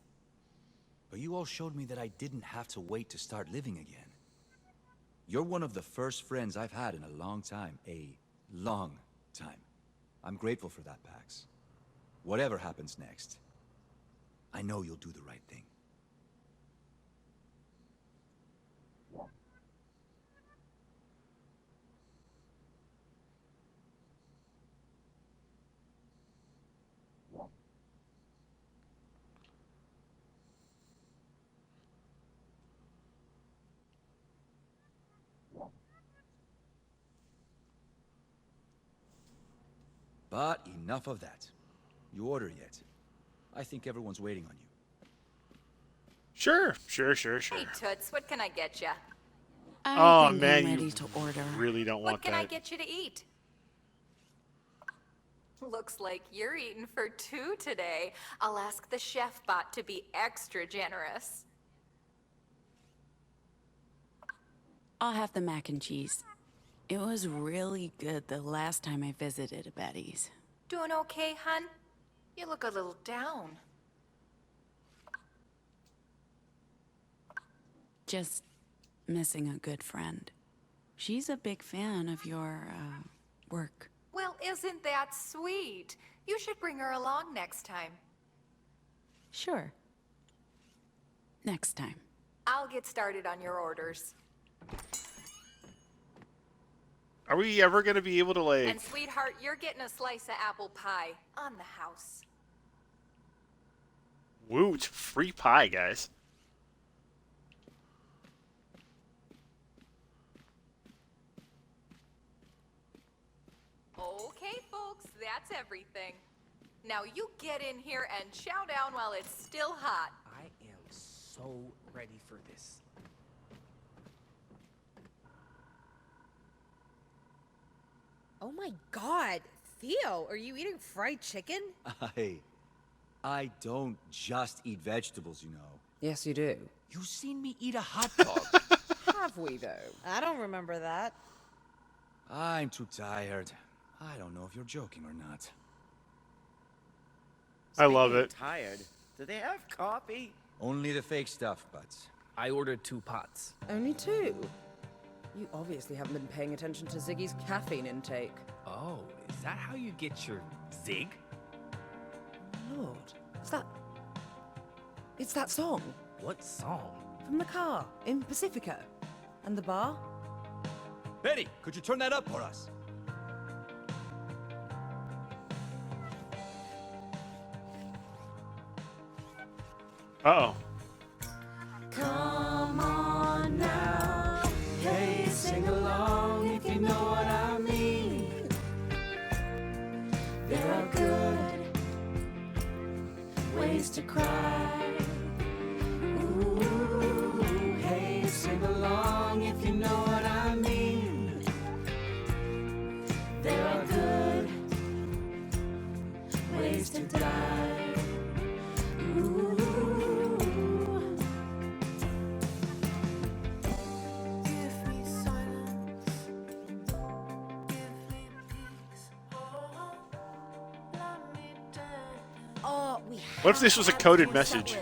But you all showed me that I didn't have to wait to start living again. You're one of the first friends I've had in a long time. A long time. I'm grateful for that, Pax. Whatever happens next, I know you'll do the right thing. But enough of that. You order yet? I think everyone's waiting on you. Sure. Hey, Toots, what can I get ya? Oh man, I'm ready you to order. really don't want What can that. I get you to eat? Looks like you're eating for two today. I'll ask the chef bot to be extra generous. I'll have the mac and cheese. It was really good the last time I visited Betty's. Doing okay, hun? You look a little down. Just missing a good friend. She's a big fan of your, work. Well, isn't that sweet? You should bring her along next time. Sure. Next time. I'll get started on your orders. Are we ever gonna be able to, like... And sweetheart, you're getting a slice of apple pie on the house. Woot, free pie, guys. Okay, folks, that's everything. Now you get in here and chow down while it's still hot. I am so ready for this. Oh my god, Theo, are you eating fried chicken? I don't just eat vegetables, you know. Yes, you do. You seen me eat a hot dog. Have we, though? I don't remember that. I'm too tired. I don't know if you're joking or not. I love Speaking it. of tired. Do they have coffee? Only the fake stuff, Butts. I ordered 2 pots. Only 2? You obviously haven't been paying attention to Ziggy's caffeine intake. Oh, is that how you get your zig? Lord, it's that song. What song? From the car, in Pacifica. And the bar? Betty, could you turn that up for us? Uh-oh. Come on now, hey, sing along if you know what I mean. There are good ways to cry. Ooh, hey, sing along if you know what I mean. There are good ways to die. Ooh. What if this was a coded message?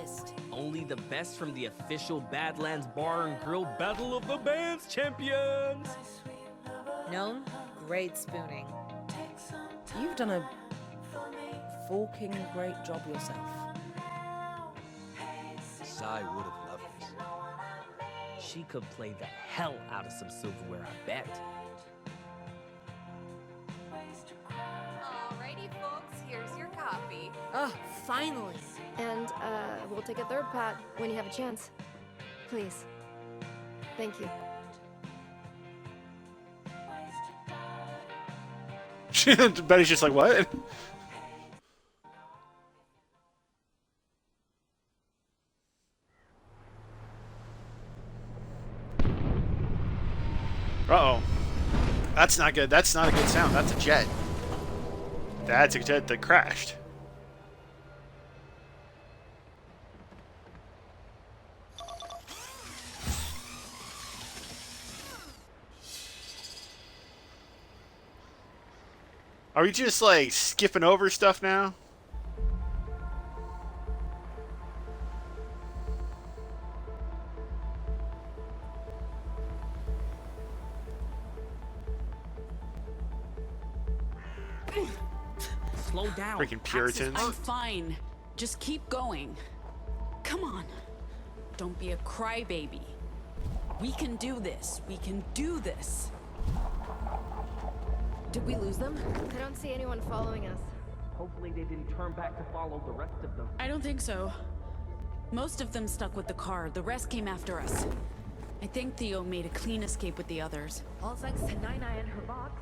Only the best from the official Badlands Bar and Grill Battle of the Bands champions. Gnome, great spooning. You've done a fucking great job yourself. Sai would have loved this. She could play the hell out of some silverware, I bet. Alrighty, folks, here's your coffee. Oh, finally. And, we'll take a third pot when you have a chance. Please. Thank you. Betty's just like, what? Uh-oh. That's not good. That's not a good sound. That's a jet. That's a jet that crashed. Are we just, like, skipping over stuff now? Slow down. Freaking Puritans. I'm fine. Just keep going. Come on. Don't be a crybaby. We can do this. We can do this. Did we lose them? I don't see anyone following us. Hopefully they didn't turn back to follow the rest of them. I don't think so. Most of them stuck with the car. The rest came after us. I think Theo made a clean escape with the others. All thanks to Nina and her box.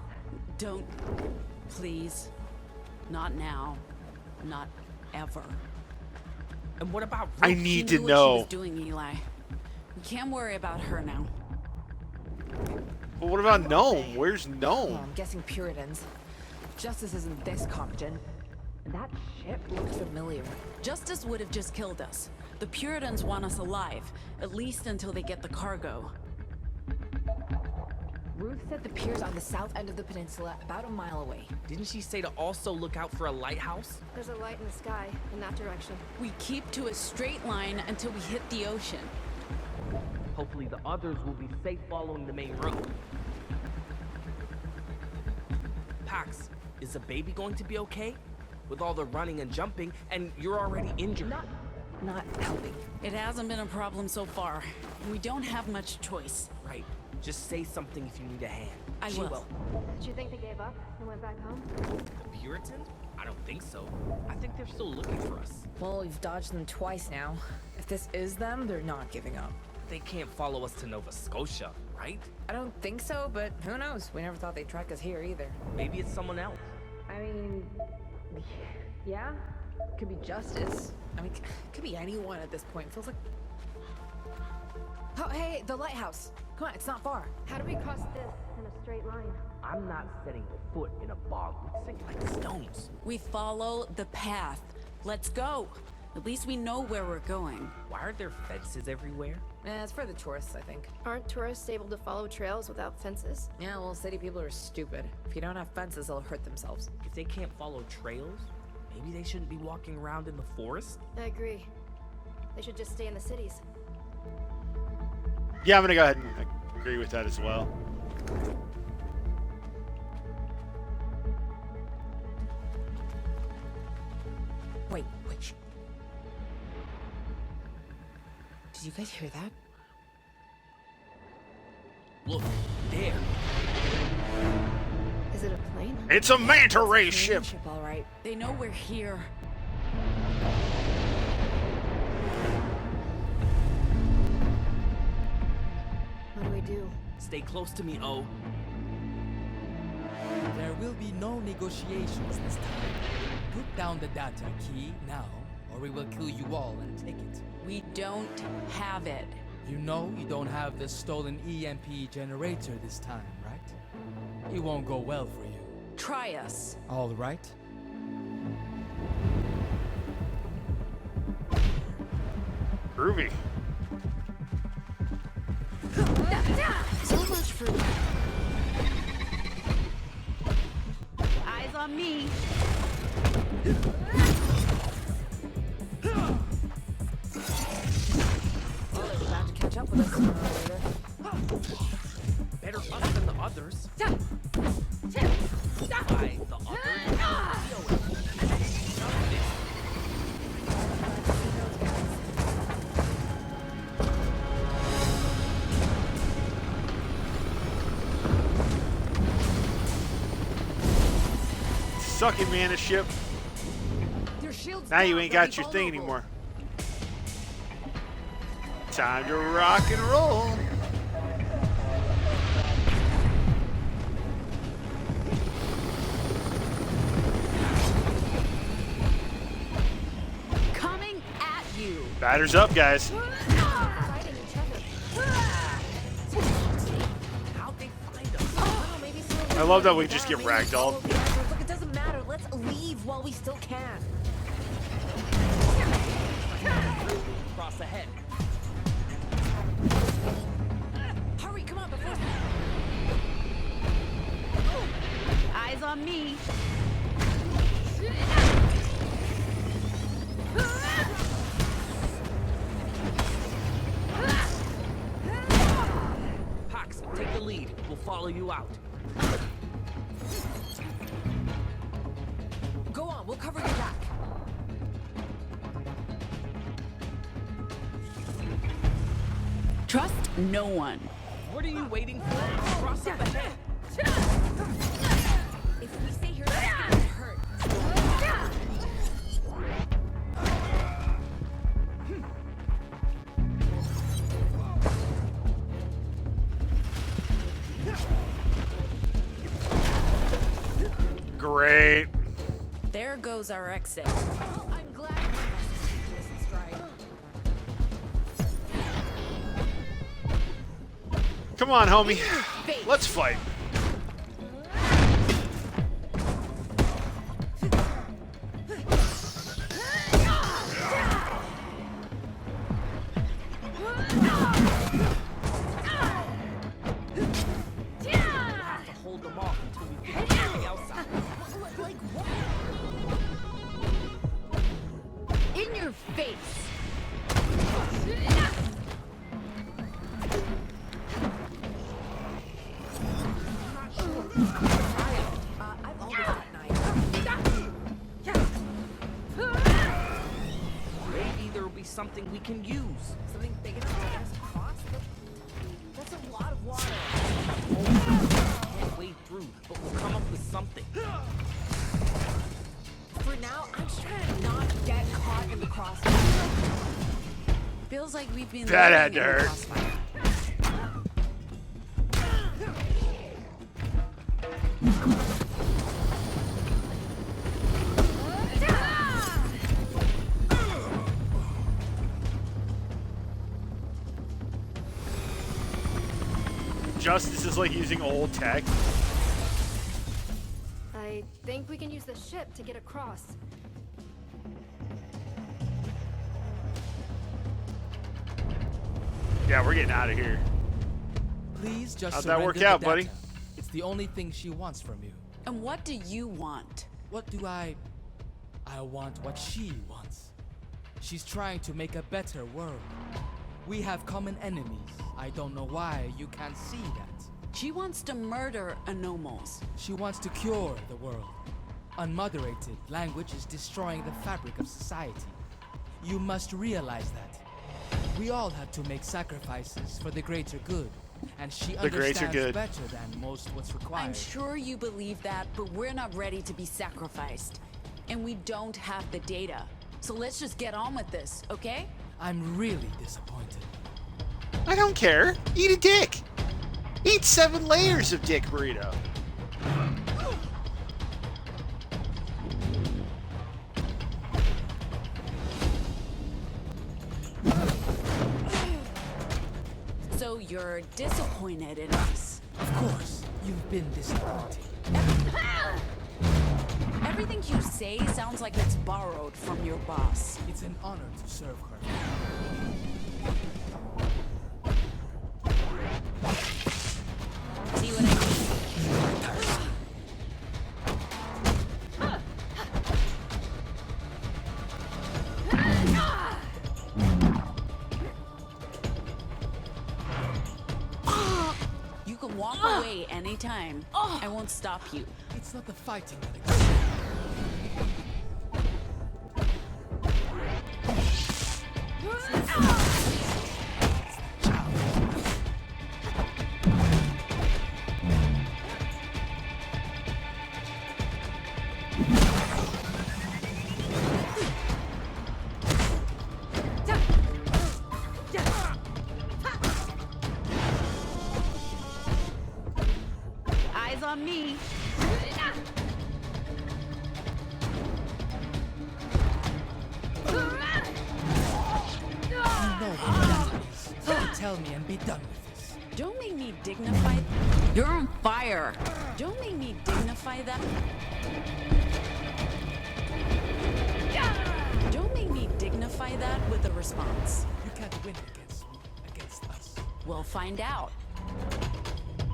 Don't. Please. Not now. Not ever. And what about I Ruth? need She to knew know. what she was doing, Eli. We can't worry about her now. But what about Gnome? Where's Gnome? Oh, I'm guessing Puritans. Justice isn't this competent. That ship looks familiar. Justice would have just killed us. The Puritans want us alive, at least until they get the cargo. Ruth said the pier's on the south end of the peninsula, about a mile away. Didn't she say to also look out for a lighthouse? There's a light in the sky in that direction. We keep to a straight line until we hit the ocean. Hopefully the others will be safe following the main road. Pax, is the baby going to be okay? With all the running and jumping, and you're already injured. not helping. It hasn't been a problem so far. We don't have much choice. Right. Just say something if you need a hand. I will. Did you think they gave up and went back home? The Puritans? I don't think so. I think they're still looking for us. Well, we've dodged them twice now. If this is them, they're not giving up. They can't follow us to Nova Scotia, right? I don't think so, but who knows? We never thought they'd track us here either. Maybe it's someone else. I mean, yeah, could be Justice. I mean, could be anyone at this point. Feels like... Oh, hey, the lighthouse. Come on, it's not far. How do we cross this in a straight line? I'm not setting foot in a bog. We sink like stones. We follow the path. Let's go. At least we know where we're going. Why are there fences everywhere? It's for the tourists, I think. Aren't tourists able to follow trails without fences? Yeah, well, city people are stupid. If you don't have fences, they'll hurt themselves. If they can't follow trails, maybe they shouldn't be walking around in the forest? I agree. They should just stay in the cities. Yeah, I'm gonna go ahead and agree with that as well. Wait. Did you guys hear that? Look, there. Is it a plane? It's a manta ray ship. All right. They know we're here. What do we do? Stay close to me, O. There will be no negotiations this time. Put down the data key now, or we will kill you all and take it. We don't have it. You know you don't have the stolen EMP generator this time, right? It won't go well for you. Try us. All right. Groovy. So much for eyes on me. Well, they're about to catch up with us sooner or later. Better us than the others. Why the others? Sucking mana ship. Now you ain't got your thing anymore. Time to rock and roll. Coming at you. Batters up, guys. Fighting each other. How'd they find us? I love that we just get ragdolled. Look, it doesn't matter. Let's leave while we still can. Cross ahead. Hurry, come on, before... Eyes on me. Pax, take the lead. We'll follow you out. Go on, we'll cover your back. Trust no one. What are you waiting for? Cross up ahead. If we stay here, it's gonna hurt. Great. There goes our exit. I'm glad we have this in stride. Come on, homie. Let's fight. Hold them off until we get to the outside. Like what? In your face. I've always got knives. Maybe there'll be something we can use. Something big enough to get us across? That's a lot of water. Can't wade through, but we'll come up with something. For now, I'm just trying to not get caught in the crossfire. Feels like we've been That living had to in the hurt. crossfire. Justice is like using old tech. I think we can use the ship to get across. Yeah, we're getting out of here. Please just How'd that work surrender out, the buddy? data. It's the only thing she wants from you. And what do you want? What do I want what she wants. She's trying to make a better world. We have common enemies. I don't know why you can't see that. She wants to murder anomals. She wants to cure the world. Unmoderated language is destroying the fabric of society. You must realize that. We all have to make sacrifices for the greater good, and she understands better than most what's required. I'm sure you believe that, but we're not ready to be sacrificed. And we don't have the data. So let's just get on with this, okay? I'm really disappointed. I don't care. Eat a dick. Eat 7 layers of dick burrito. So you're disappointed in us. Of course, you've been disappointed. Everything you say sounds like it's borrowed from your boss. It's an honor to serve her. See what I mean? You can walk away anytime. I won't stop you. It's not the fighting that excites me. Eyes on me. Tell me and be done with this. Don't make me dignify. You're on fire. Don't make me dignify that. Don't make me dignify that with a response. You can't win against us. We'll find out.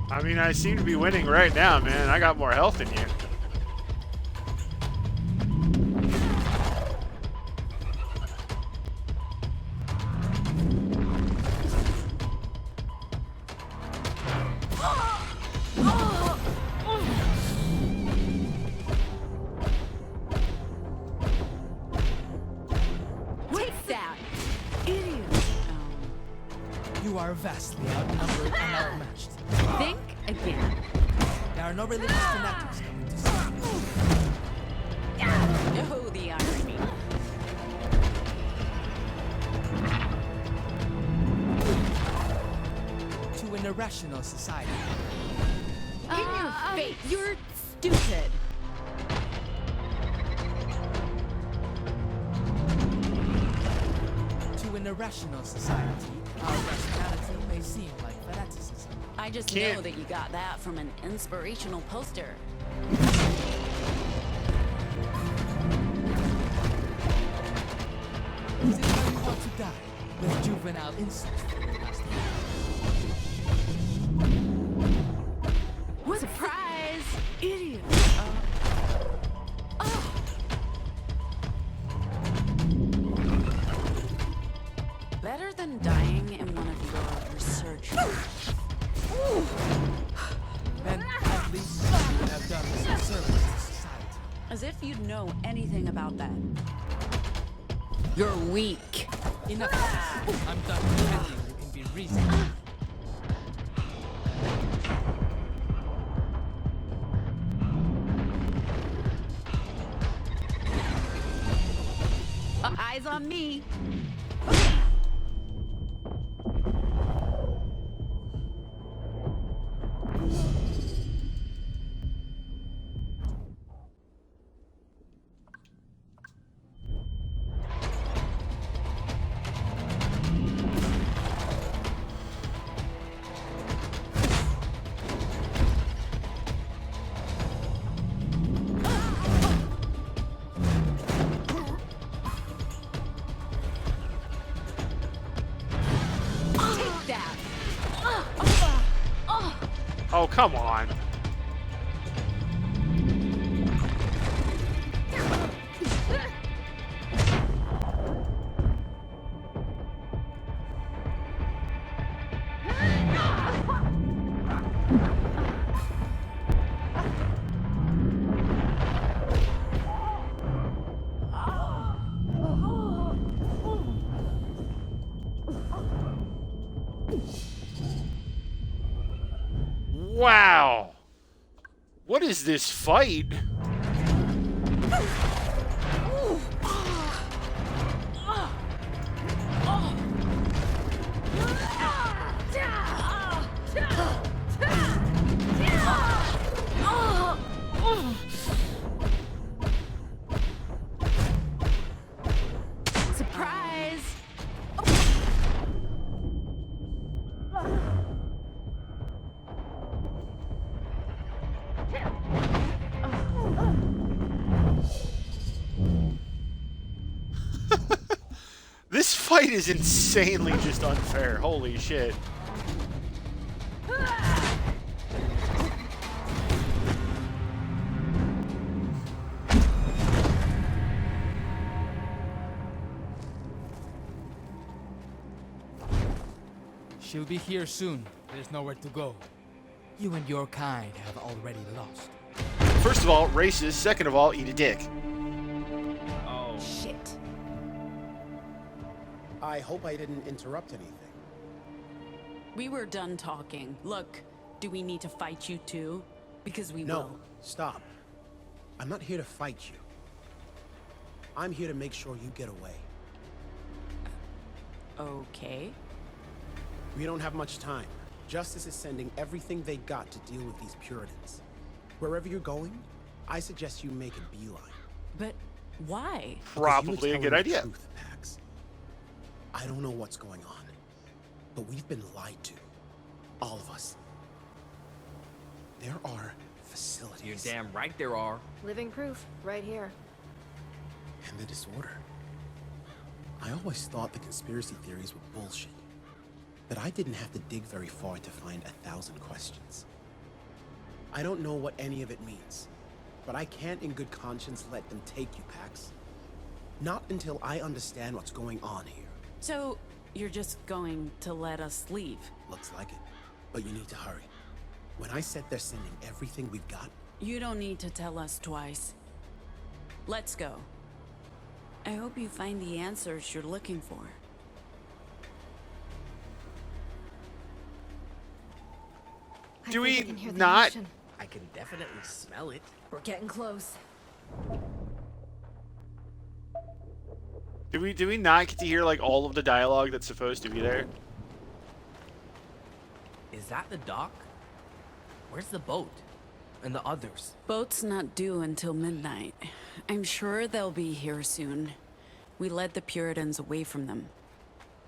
I mean, I seem to be winning right now, man. I got more health than you. Take that, idiot. You are vastly outnumbered and outmatched. Think again. There are no religious fanatics coming to see you. Oh, the irony. To an irrational society. In your face. You're stupid. To an irrational society, our rationality may seem like fanaticism. I just know that you got that from an inspirational poster. Is it how you want to die with juvenile insults? Surprise! Idiot! Better than dying in one of your research. Then at least you have done some service to society. As if you'd know anything about that. You're weak. Enough of this. I'm done pretending you can be reasonable. Eyes on me. Oh, come on. Wow. What is this fight? Surprise! This fight is insanely just unfair. Holy shit. She'll be here soon. There's nowhere to go. You and your kind have already lost. First of all, racist. Second of all, eat a dick. Oh. Shit. I hope I didn't interrupt anything. We were done talking. Look, do we need to fight you too? Because we No, will. stop. I'm not here to fight you. I'm here to make sure you get away. Okay. We don't have much time. Justice is sending everything they got to deal with these Puritans. Wherever you're going, I suggest you make a beeline. But why? Probably a good idea. Truth, Pax. I don't know what's going on, but we've been lied to. All of us. There are facilities. You're damn right there are. Living proof, right here. And the disorder. I always thought the conspiracy theories were bullshit. But I didn't have to dig very far to find 1,000 questions. I don't know what any of it means, but I can't in good conscience let them take you, Pax. Not until I understand what's going on here. So, you're just going to let us leave? Looks like it, but you need to hurry. When I said they're sending everything we've got... You don't need to tell us twice. Let's go. I hope you find the answers you're looking for. Do we I can hear the not? ocean. I can definitely smell it. We're getting close. Do we not get to hear like all of the dialogue that's supposed to be there? Is that the dock? Where's the boat? And the others? Boat's not due until midnight. I'm sure they'll be here soon. We led the Puritans away from them.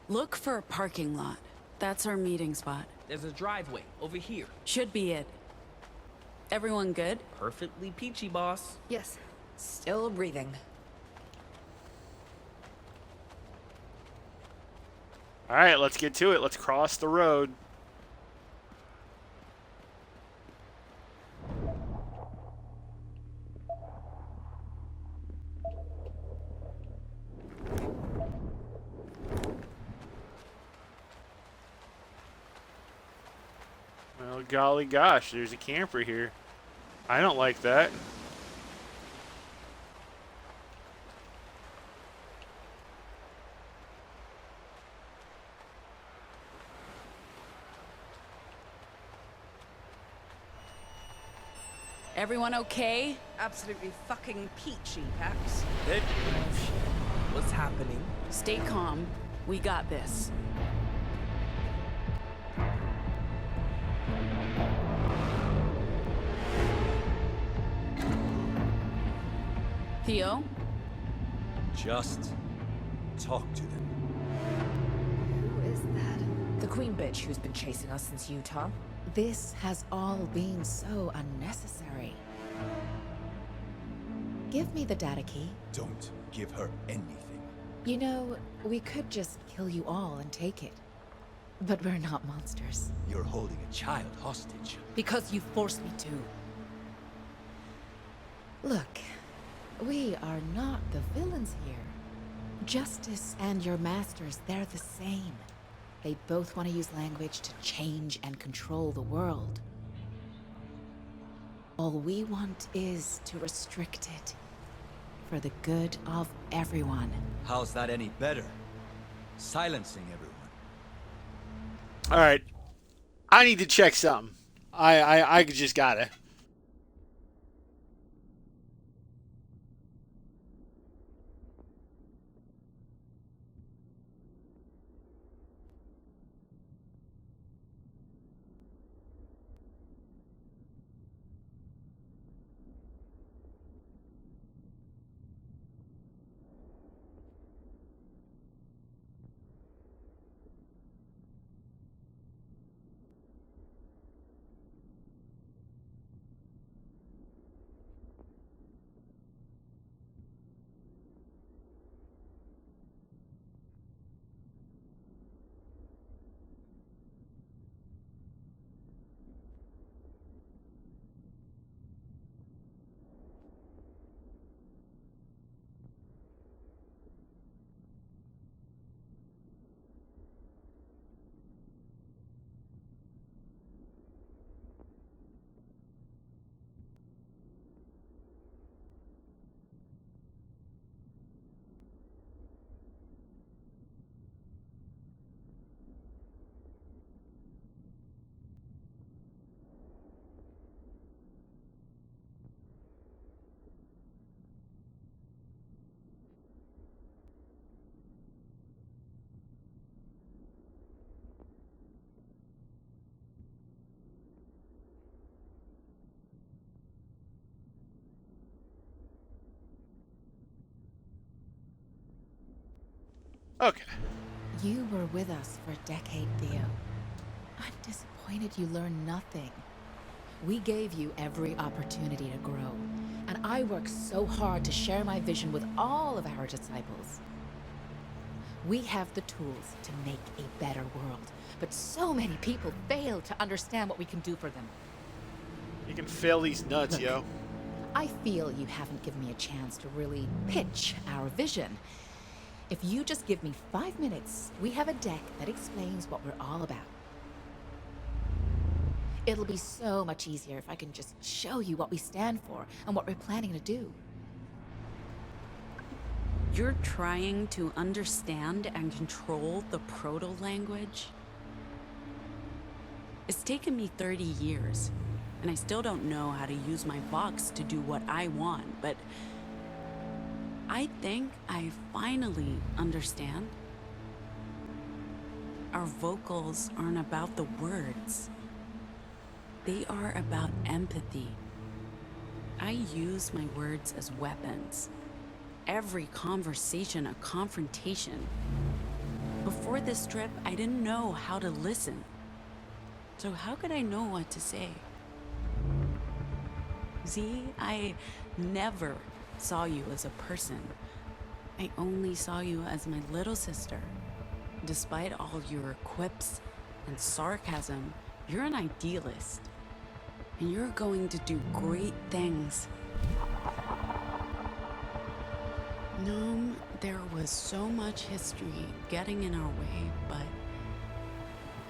Look for a parking lot. That's our meeting spot. There's a driveway over here. Should be it. Everyone good? Perfectly peachy, boss. Yes. Still breathing. All right, let's get to it. Let's cross the road. Well, golly gosh, there's a camper here. I don't like that. Everyone okay? Absolutely fucking peachy, Pax. Good. What's happening? Stay calm. We got this. Theo? Just talk to them. Who is that? The queen bitch who's been chasing us since Utah. This has all been so unnecessary. Give me the data key. Don't give her anything. You know, we could just kill you all and take it. But we're not monsters. You're holding a child hostage. Because you forced me to. Look, we are not the villains here. Justice and your masters, they're the same. They both want to use language to change and control the world. All we want is to restrict it. For the good of everyone. How's that any better? Silencing everyone. All right, I need to check something. I just gotta. Okay. You were with us for a decade, Theo. I'm disappointed you learned nothing. We gave you every opportunity to grow, and I worked so hard to share my vision with all of our disciples. We have the tools to make a better world, but so many people fail to understand what we can do for them. You can fail these nuts, Look, yo. I feel you haven't given me a chance to really pitch our vision. If you just give me 5 minutes, we have a deck that explains what we're all about. It'll be so much easier if I can just show you what we stand for and what we're planning to do. You're trying to understand and control the proto-language? It's taken me 30 years, and I still don't know how to use my vox to do what I want, but I think I finally understand. Our vocals aren't about the words. They are about empathy. I use my words as weapons. Every conversation a confrontation. Before this trip, I didn't know how to listen. So how could I know what to say? Z, I never saw you as a person. I only saw you as my little sister. Despite all your quips and sarcasm, you're an idealist. And you're going to do great things. Gnome, there was so much history getting in our way, but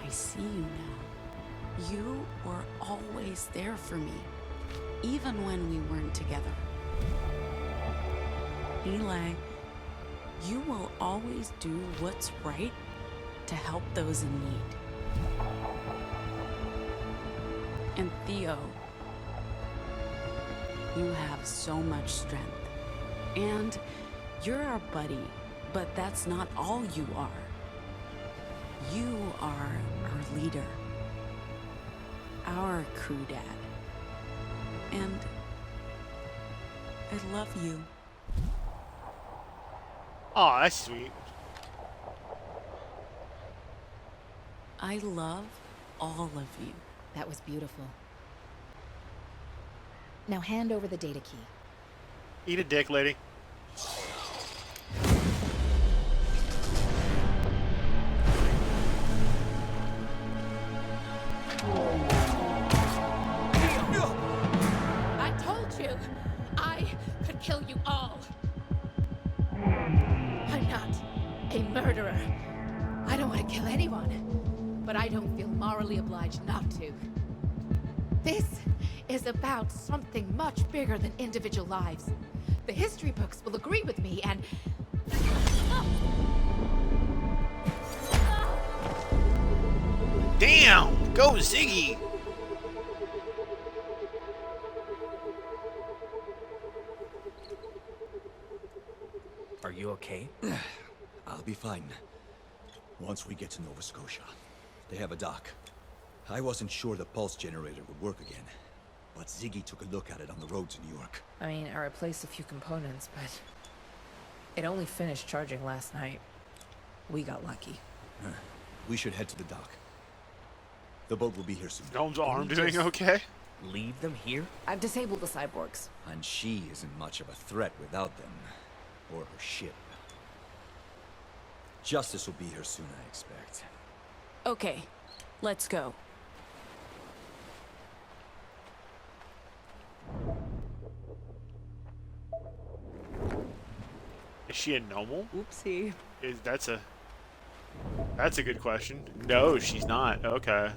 I see you now. You were always there for me, even when we weren't together. Eli, you will always do what's right to help those in need. And Theo, You have so much strength. And you're our buddy, but that's not all you are. You are our leader. Our crew dad. And I love you. Aw, that's sweet. I love all of you. That was beautiful. Now hand over the data key. Eat a dick, lady. I told you, I could kill you all. I'm not a murderer. I don't want to kill anyone, but I don't feel morally obliged not to. This is about something much bigger than individual lives. The history books will agree with me, and... Damn! Go Ziggy! Are you okay? I'll be fine. Once we get to Nova Scotia. They have a dock. I wasn't sure the pulse generator would work again, but Ziggy took a look at it on the road to New York. I mean, I replaced a few components, but it only finished charging last night. We got lucky. We should head to the dock. The boat will be here soon. Gnome's arm doing okay? Leave them here? I've disabled the cyborgs. And she isn't much of a threat without them. Or her ship. Justice will be here soon, I expect. Okay, let's go. Is she a normal? Oopsie. That's a good question. No, she's not. Okay.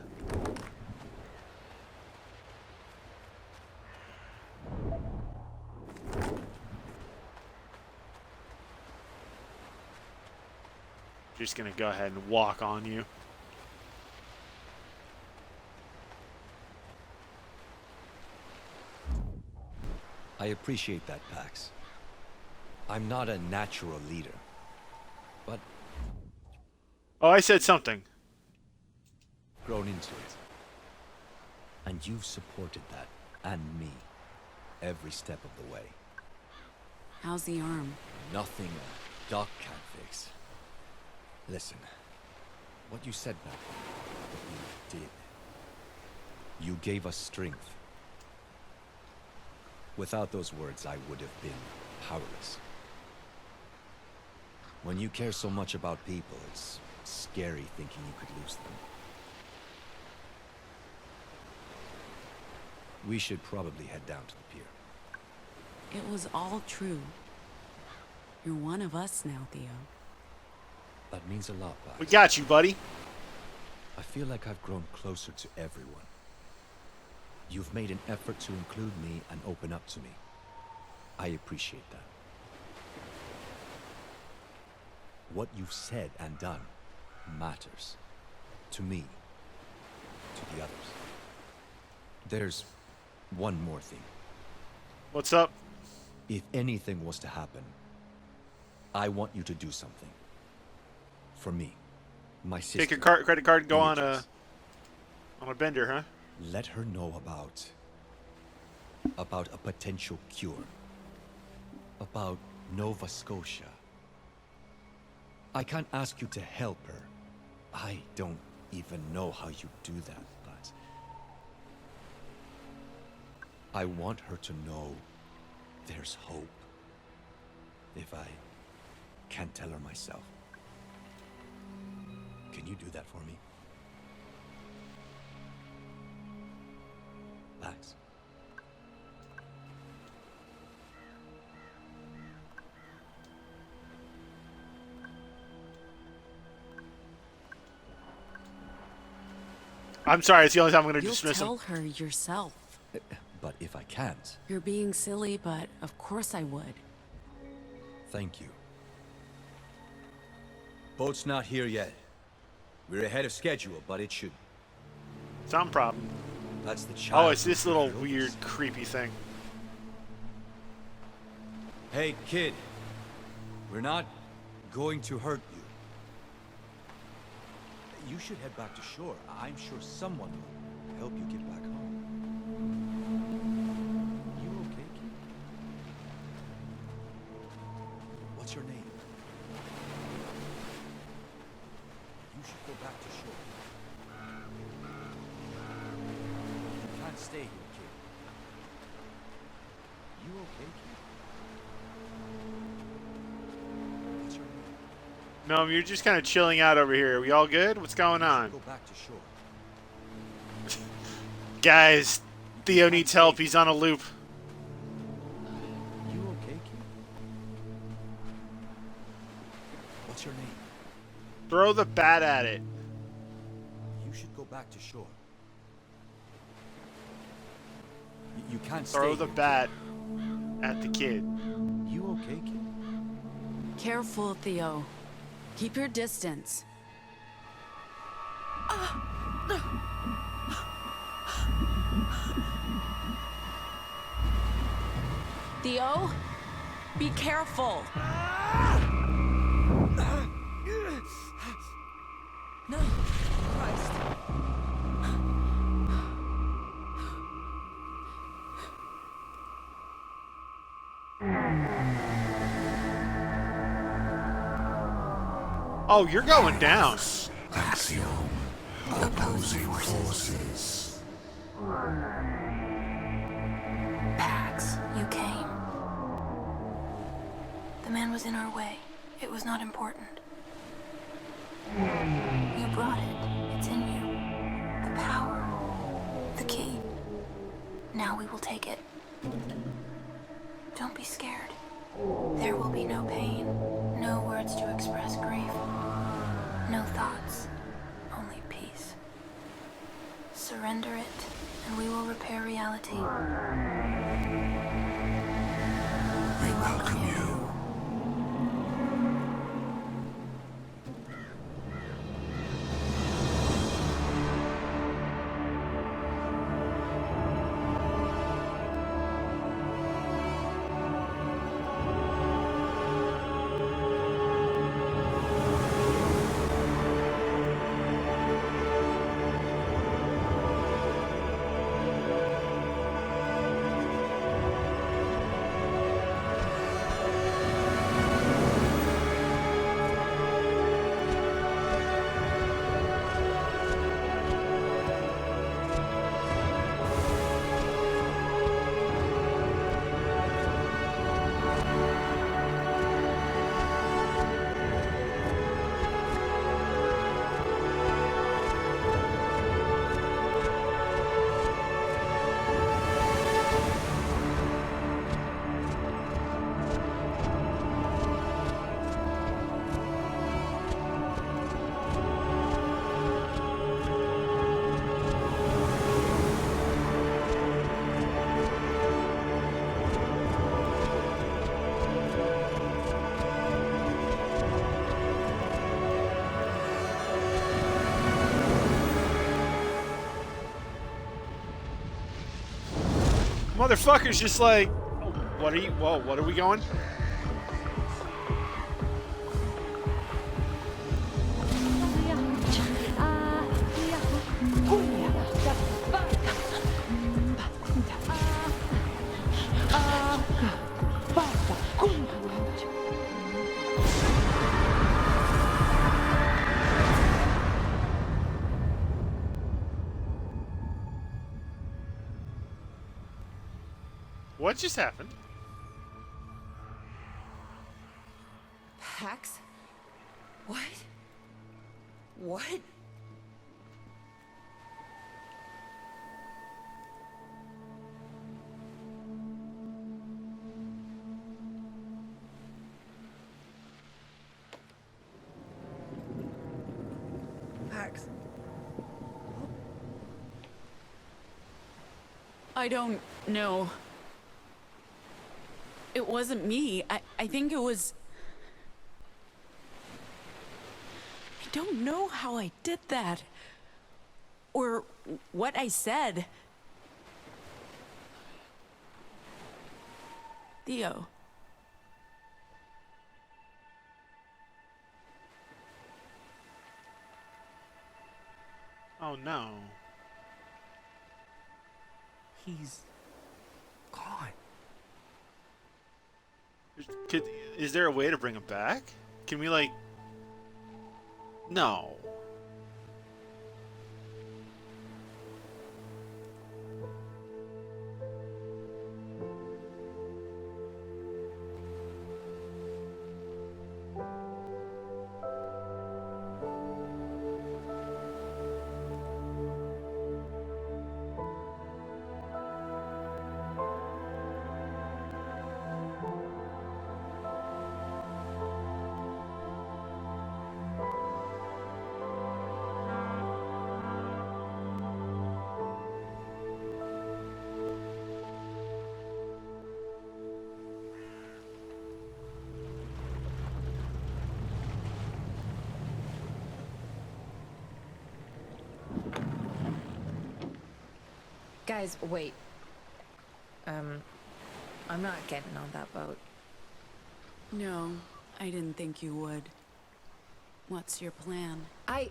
Just gonna go ahead and walk on you. I appreciate that, Pax. I'm not a natural leader, but... Oh, I said something. Grown into it. And you've supported that, and me, every step of the way. How's the arm? Nothing a doc can't fix. Listen, what you said back then, what you did. You gave us strength. Without those words, I would have been powerless. When you care so much about people, it's scary thinking you could lose them. We should probably head down to the pier. It was all true. You're one of us now, Theo. That means a lot, Pax. We got you, buddy. I feel like I've grown closer to everyone. You've made an effort to include me and open up to me. I appreciate that. What you've said and done matters. To me. To the others. There's one more thing. What's up? If anything was to happen, I want you to do something. For me. My sister. Take your credit card and go on a bender, huh? Let her know about a potential cure. About Nova Scotia. I can't ask you to help her. I don't even know how you do that, but I want her to know there's hope. If I can't tell her myself. Can you do that for me? Thanks. I'm sorry, it's the only time I'm going to dismiss him. You'll tell her yourself. But if I can't... You're being silly, but of course I would. Thank you. Boat's not here yet. We're ahead of schedule, but it should... Some problem. That's the child. Oh, it's this little weird, creepy thing. Hey, kid. We're not going to hurt you. You should head back to shore. I'm sure someone will help you get back home. You okay, kid? What's your name? You should go back to shore. You can't stay here, kid. You okay, kid? What's your name? No, you're just kind of chilling out over here. Are we all good? What's going on? Go back to shore. Guys, Theo needs help. He's on a loop. You okay, kid? What's your name? Throw the bat at it. You should go back to shore. You can't Throw stay the here, bat at the kid. You okay, kid? Careful, Theo. Keep your distance. Theo, be careful. No, Christ. Oh, you're going down. Axiom. Opposing forces. Pax, you came. The man was in our way. It was not important. You brought it. It's in you. The power. The key. Now we will take it. Don't be scared. There will be no pain, no words to express grief, no thoughts, only peace. Surrender it, and we will repair reality. We welcome you. Motherfucker's just like, what are you? Whoa, what are we going? What just happened? Pax? What? What? Pax? I don't know. It wasn't me. I think it was... I don't know how I did that. Or what I said. Theo, Oh no. He's gone. Is there a way to bring him back? Can we, like... No. Guys, wait. I'm not getting on that boat. No, I didn't think you would. What's your plan? I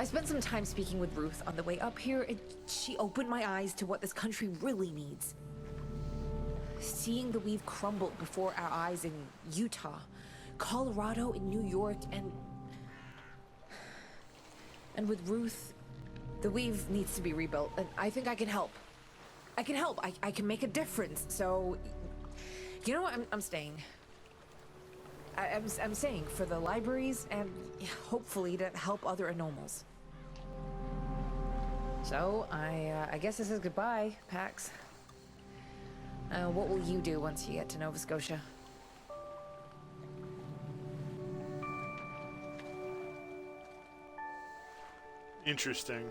spent some time speaking with Ruth on the way up here, and she opened my eyes to what this country really needs. Seeing the weave crumble before our eyes in Utah, Colorado, and New York, and with Ruth, the weave needs to be rebuilt, and I think I can help. I can help. I can make a difference. So, you know what? I'm staying. I'm staying for the libraries and hopefully to help other anomals. So I guess this is goodbye, Pax. What will you do once you get to Nova Scotia? Interesting.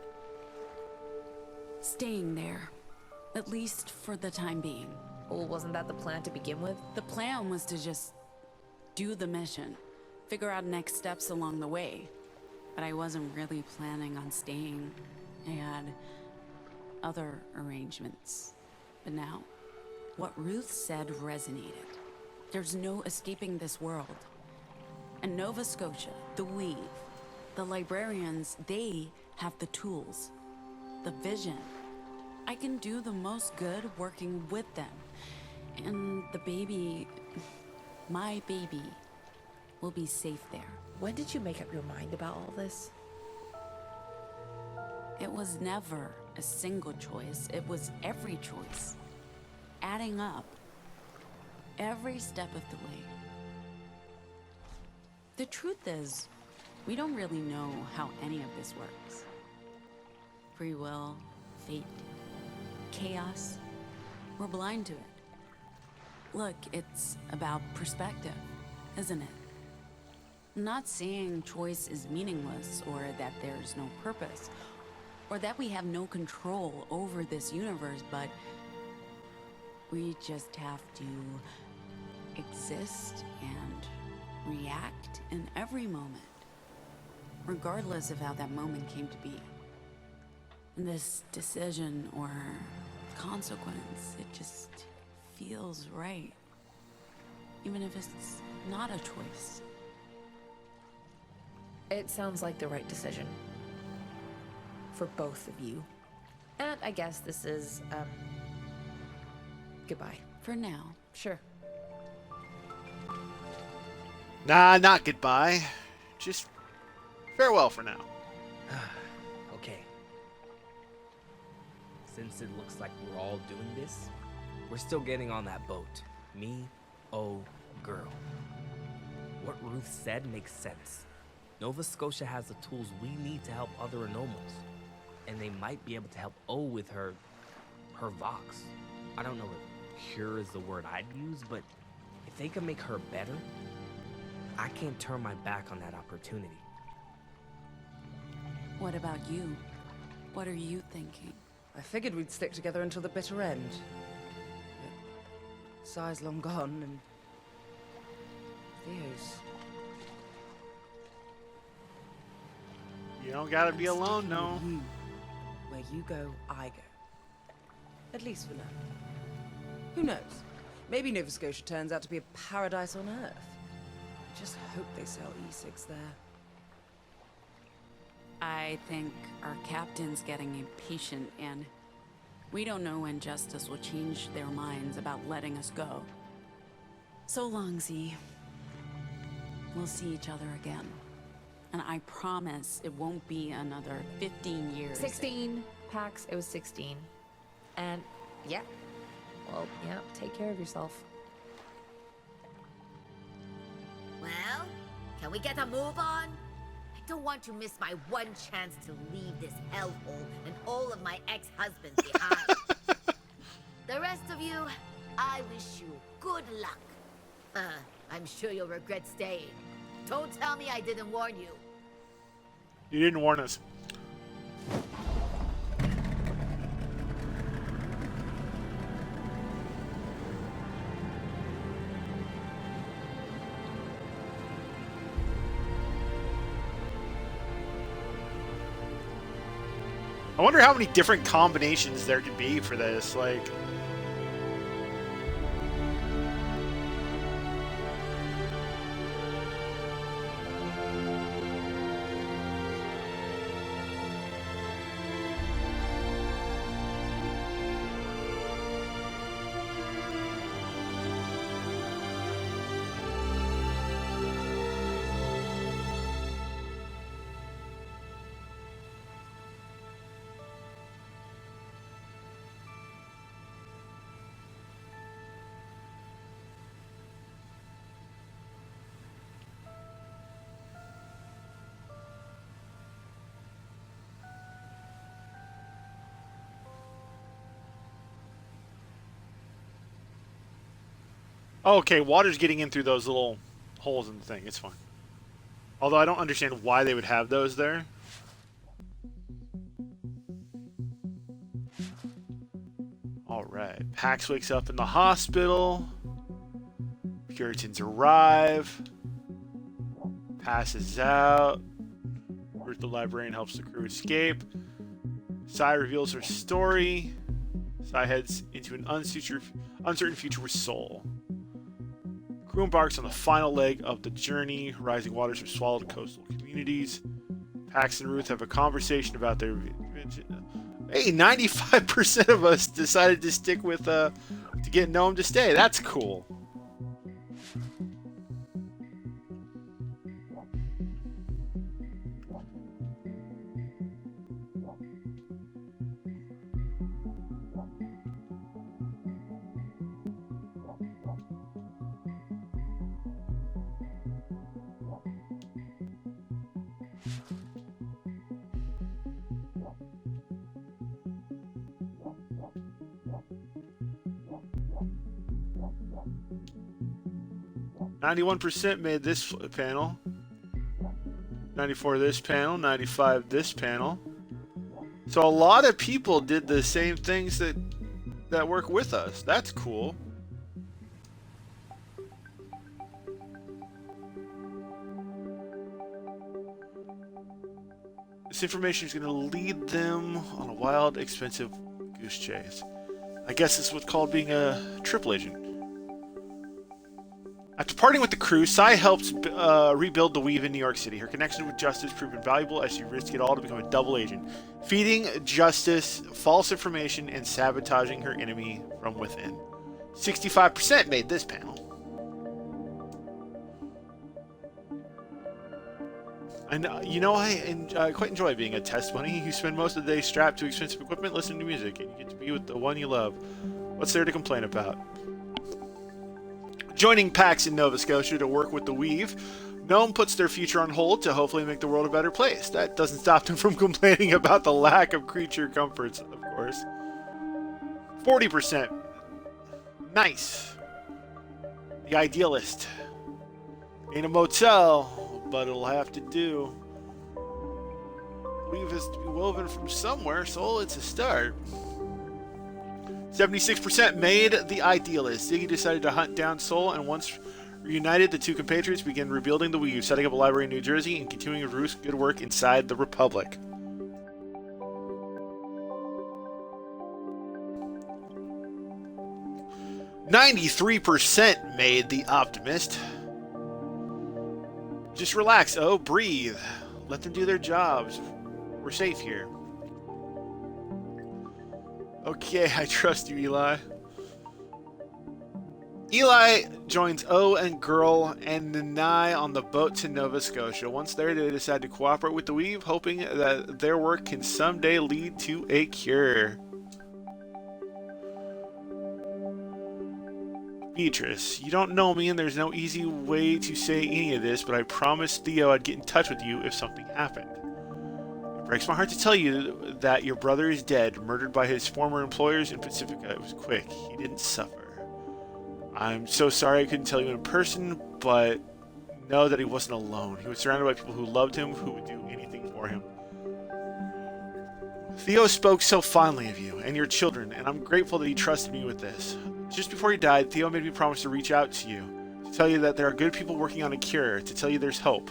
Staying there. At least for the time being. Well, wasn't that the plan to begin with? The plan was to just do the mission. Figure out next steps along the way. But I wasn't really planning on staying. I had other arrangements. But now, what Ruth said resonated. There's no escaping this world. And Nova Scotia, the Weave, the librarians, they have the tools, the vision. I can do the most good working with them. And the baby, my baby, will be safe there. When did you make up your mind about all this? It was never a single choice. It was every choice. Adding up. Every step of the way. The truth is, we don't really know how any of this works. Free will, fate, chaos. We're blind to it. Look, it's about perspective, isn't it? I'm not saying choice is meaningless or that there's no purpose or that we have no control over this universe, but we just have to exist and react in every moment, regardless of how that moment came to be. And this decision or consequence, it just feels right, even if it's not a choice. It sounds like the right decision. For both of you. And I guess this is, goodbye. For now. Sure. Nah, not goodbye. Just farewell for now. Okay. Since it looks like we're all doing this, we're still getting on that boat. Me, oh, girl. What Ruth said makes sense. Nova Scotia has the tools we need to help other anomals. And they might be able to help O with her Vox. I don't know if cure is the word I'd use, but if they can make her better, I can't turn my back on that opportunity. What about you? What are you thinking? I figured we'd stick together until the bitter end. But Sai's long gone, and Theo's... You don't gotta be alone, no. Where you go, I go. At least for now. Who knows? Maybe Nova Scotia turns out to be a paradise on Earth. I just hope they sell e-cigs there. I think our captain's getting impatient, and we don't know when Justice will change their minds about letting us go. So long, Z. We'll see each other again. And I promise it won't be another 15 years. 16, Pax, it was 16. And, yeah. Well, yeah, take care of yourself. Well, can we get a move on? I don't want to miss my one chance to leave this hellhole and all of my ex-husbands behind. The rest of you, I wish you good luck. I'm sure you'll regret staying. Don't tell me I didn't warn you. You didn't warn us. I wonder how many different combinations there could be for this, like... Oh, okay, water's getting in through those little holes in the thing. It's fine. Although I don't understand why they would have those there. Alright, Pax wakes up in the hospital. Puritans arrive. Passes out. Ruth the librarian helps the crew escape. Sai reveals her story. Sai heads into an uncertain future with Soul. Crew embarks on the final leg of the journey. Rising waters have swallowed coastal communities. Pax and Ruth have a conversation about their... Hey, 95% of us decided to stick with, to get Gnome to stay. That's cool. %, made this panel. 94 this panel. 95 this panel. So a lot of people did the same things that work with us. That's cool. This information is going to lead them on a wild, expensive goose chase. I guess this is what's called being a triple agent. After parting with the crew, Sai helps rebuild the Weave in New York City. Her connection with Justice proved invaluable as she risked it all to become a double agent, feeding Justice false information and sabotaging her enemy from within. 65% made this panel. And you know, I quite enjoy being a test bunny. You spend most of the day strapped to expensive equipment, listening to music, and you get to be with the one you love. What's there to complain about? Joining Pax in Nova Scotia to work with the Weave, Gnome puts their future on hold to hopefully make the world a better place. That doesn't stop them from complaining about the lack of creature comforts, of course. 40%. Nice. The Idealist. Ain't a motel, but it'll have to do. Weave has to be woven from somewhere, so it's a start. 76% made the Idealist. Ziggy decided to hunt down Soul, and once reunited, the two compatriots began rebuilding the Weave, setting up a library in New Jersey, and continuing Ruth's good work inside the Republic. %, made the Optimist. Just relax, breathe. Let them do their jobs. We're safe here. Okay, I trust you, Eli. Eli joins O and Girl and Nanai on the boat to Nova Scotia. Once there, they decide to cooperate with the Weave, hoping that their work can someday lead to a cure. Beatrice, you don't know me and there's no easy way to say any of this, but I promised Theo I'd get in touch with you if something happened. It breaks my heart to tell you that your brother is dead, murdered by his former employers in Pacifica. It was quick. He didn't suffer. I'm so sorry I couldn't tell you in person, but know that he wasn't alone. He was surrounded by people who loved him, who would do anything for him. Theo spoke so fondly of you and your children, and I'm grateful that he trusted me with this. Just before he died, Theo made me promise to reach out to you, to tell you that there are good people working on a cure, to tell you there's hope.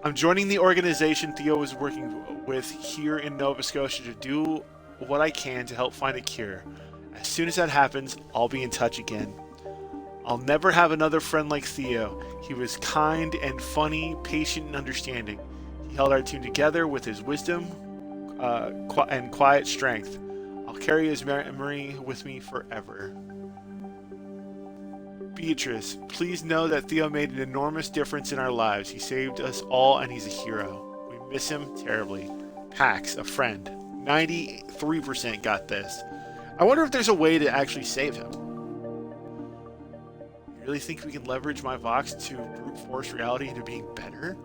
I'm joining the organization Theo is working with here in Nova Scotia to do what I can to help find a cure. As soon as that happens, I'll be in touch again. I'll never have another friend like Theo. He was kind and funny, patient and understanding. He held our team together with his wisdom and quiet strength. I'll carry his memory with me forever. Beatrice, please know that Theo made an enormous difference in our lives. He saved us all and he's a hero. We miss him terribly. Pax, a friend. 93% got this. I wonder if there's a way to actually save him. You really think we can leverage my Vox to brute force reality into being better?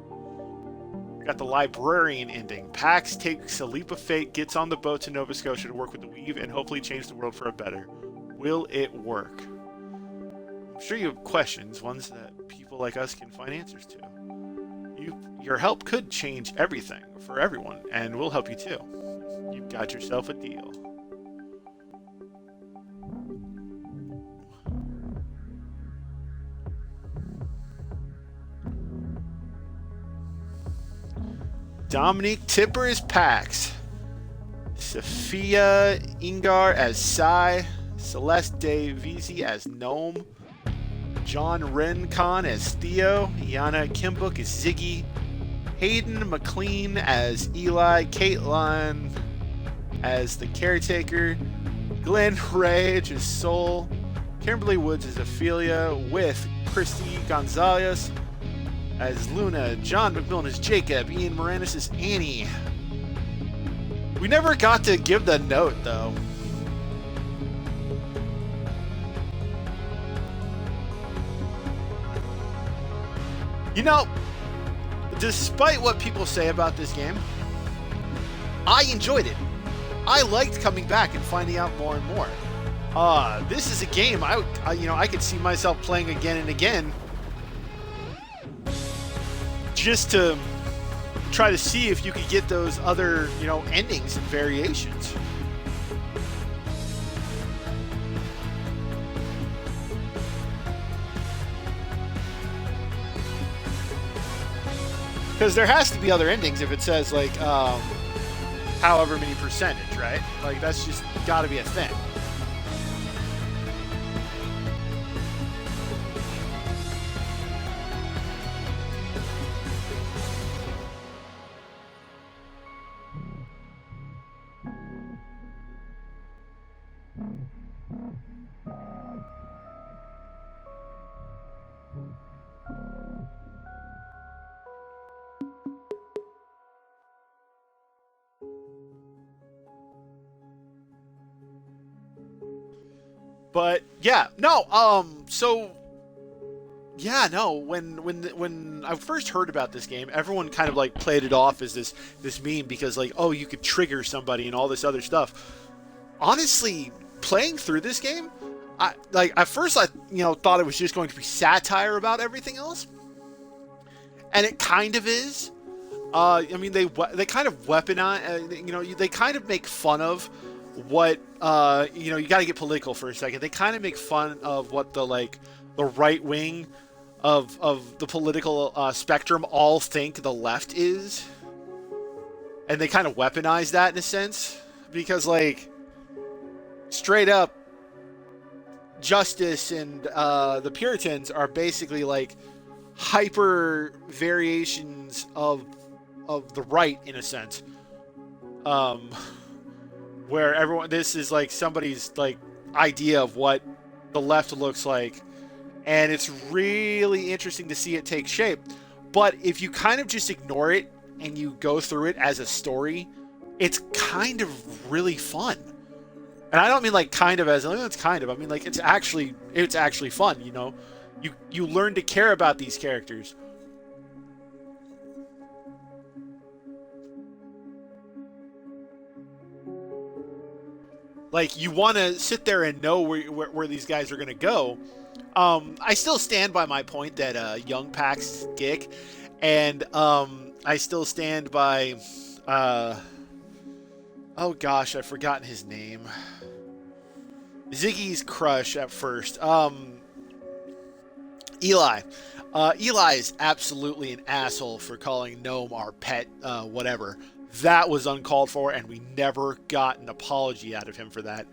We got the librarian ending. Pax takes a leap of faith, gets on the boat to Nova Scotia to work with the Weave, and hopefully change the world for a better. Will it work? I'm sure you have questions, ones that people like us can find answers to. Your help could change everything for everyone, and we'll help you too. You've got yourself a deal. Dominique Tipper as Pax. Sophia Ingar as Sai. Celeste De Vizi as Gnome. John Rincon as Theo. Yana Kimbook as Ziggy. Hayden McLean as Eli. Caitlin as the Caretaker. Glenn Rage as Soul. Kimberly Woods as Ophelia, with Christy Gonzalez as Luna. John McMillan as Jacob. Ian Moranis as Annie. We never got to give the note, though. You know, despite what people say about this game, I enjoyed it. I liked coming back and finding out more and more. This is a game I could see myself playing again and again, just to try to see if you could get those other, endings and variations. Because there has to be other endings if it says, like, however many percentage, right? Like, that's just got to be a thing. But yeah, no. When I first heard about this game, everyone kind of like played it off as this meme because like, oh, you could trigger somebody and all this other stuff. Honestly, playing through this game, at first I thought it was just going to be satire about everything else, and it kind of is. They kind of weaponize, they kind of make fun of what you got to get political for a second. They kind of make fun of what the right wing of the political spectrum all think the left is, and they kind of weaponize that in a sense because straight up, Justice and the Puritans are basically hyper variations of the right, in a sense, where everyone, this is like somebody's like idea of what the left looks like, and it's really interesting to see it take shape. But if you kind of just ignore it and you go through it as a story, it's kind of really fun. And I don't mean like kind of as it's kind of. I mean like it's actually fun. You know, you learn to care about these characters. Like you want to sit there and know where these guys are going to go. I still stand by my point that Young Pax Dick, and I still stand by. Oh gosh, I've forgotten his name. Ziggy's crush at first. Eli. Eli is absolutely an asshole for calling Gnome our pet, whatever. That was uncalled for, and we never got an apology out of him for that.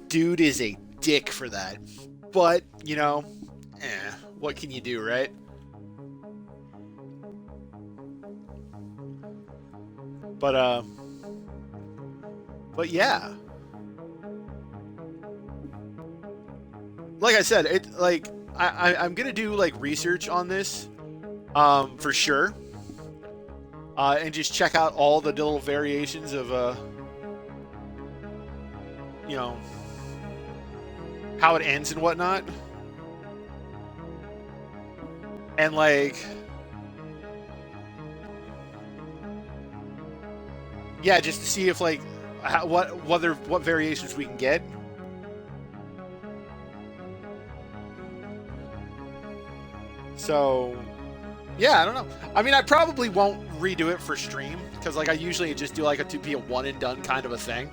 Dude is a dick for that. But, you know, what can you do, right? But yeah. Like I said, I'm gonna do like research on this, for sure, and just check out all the little variations of, you know, how it ends and whatnot, and like, yeah, just to see if like what variations we can get. So, yeah, I don't know. I mean, I probably won't redo it for stream, because like I usually just do like a one and done kind of a thing.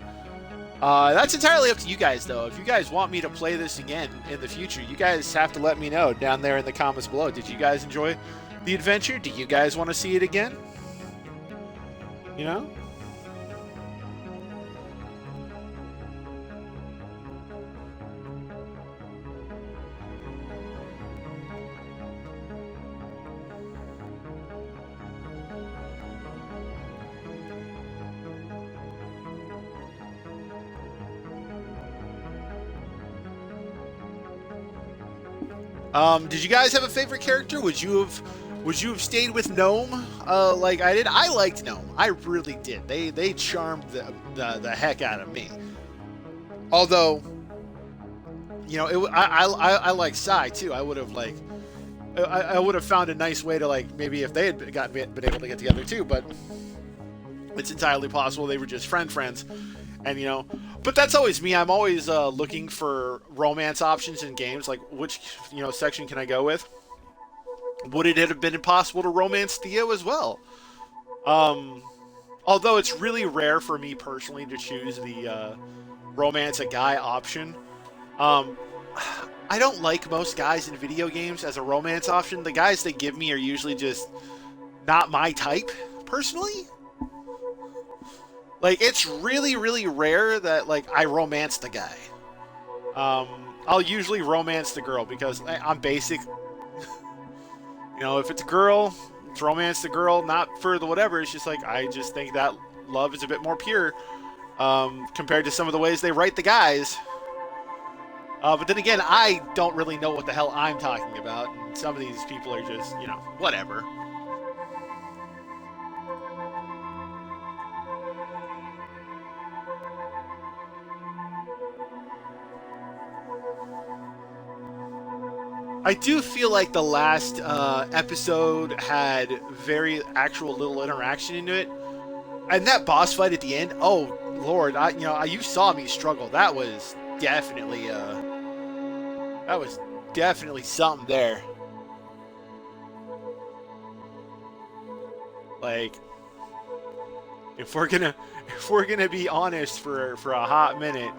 That's entirely up to you guys, though. If you guys want me to play this again in the future, you guys have to let me know down there in the comments below. Did you guys enjoy the adventure? Do you guys want to see it again? You know? Did you guys have a favorite character? Would you have stayed with Gnome like I did? I liked Gnome. I really did. They charmed the heck out of me. Although, you know, I like Sai too. I would have like I would have found a nice way to like maybe if they had been able to get together too. But it's entirely possible they were just friends. And, you know, but that's always me. I'm always looking for romance options in games. Like, which, you know, section can I go with? Would it have been impossible to romance Theo as well? Although it's really rare for me personally to choose the romance a guy option. I don't like most guys in video games as a romance option. The guys they give me are usually just not my type, personally. Like, it's really, really rare that, like, I romance the guy. I'll usually romance the girl because I'm basic. You know, if it's a girl, it's romance the girl, not for the whatever. It's just like, I just think that love is a bit more pure compared to some of the ways they write the guys. But then again, I don't really know what the hell I'm talking about. And some of these people are just, you know, whatever. I do feel like the last episode had very actual little interaction into it, and that boss fight at the end. Oh Lord, you saw me struggle. That was definitely something there. Like, if we're gonna be honest for a hot minute,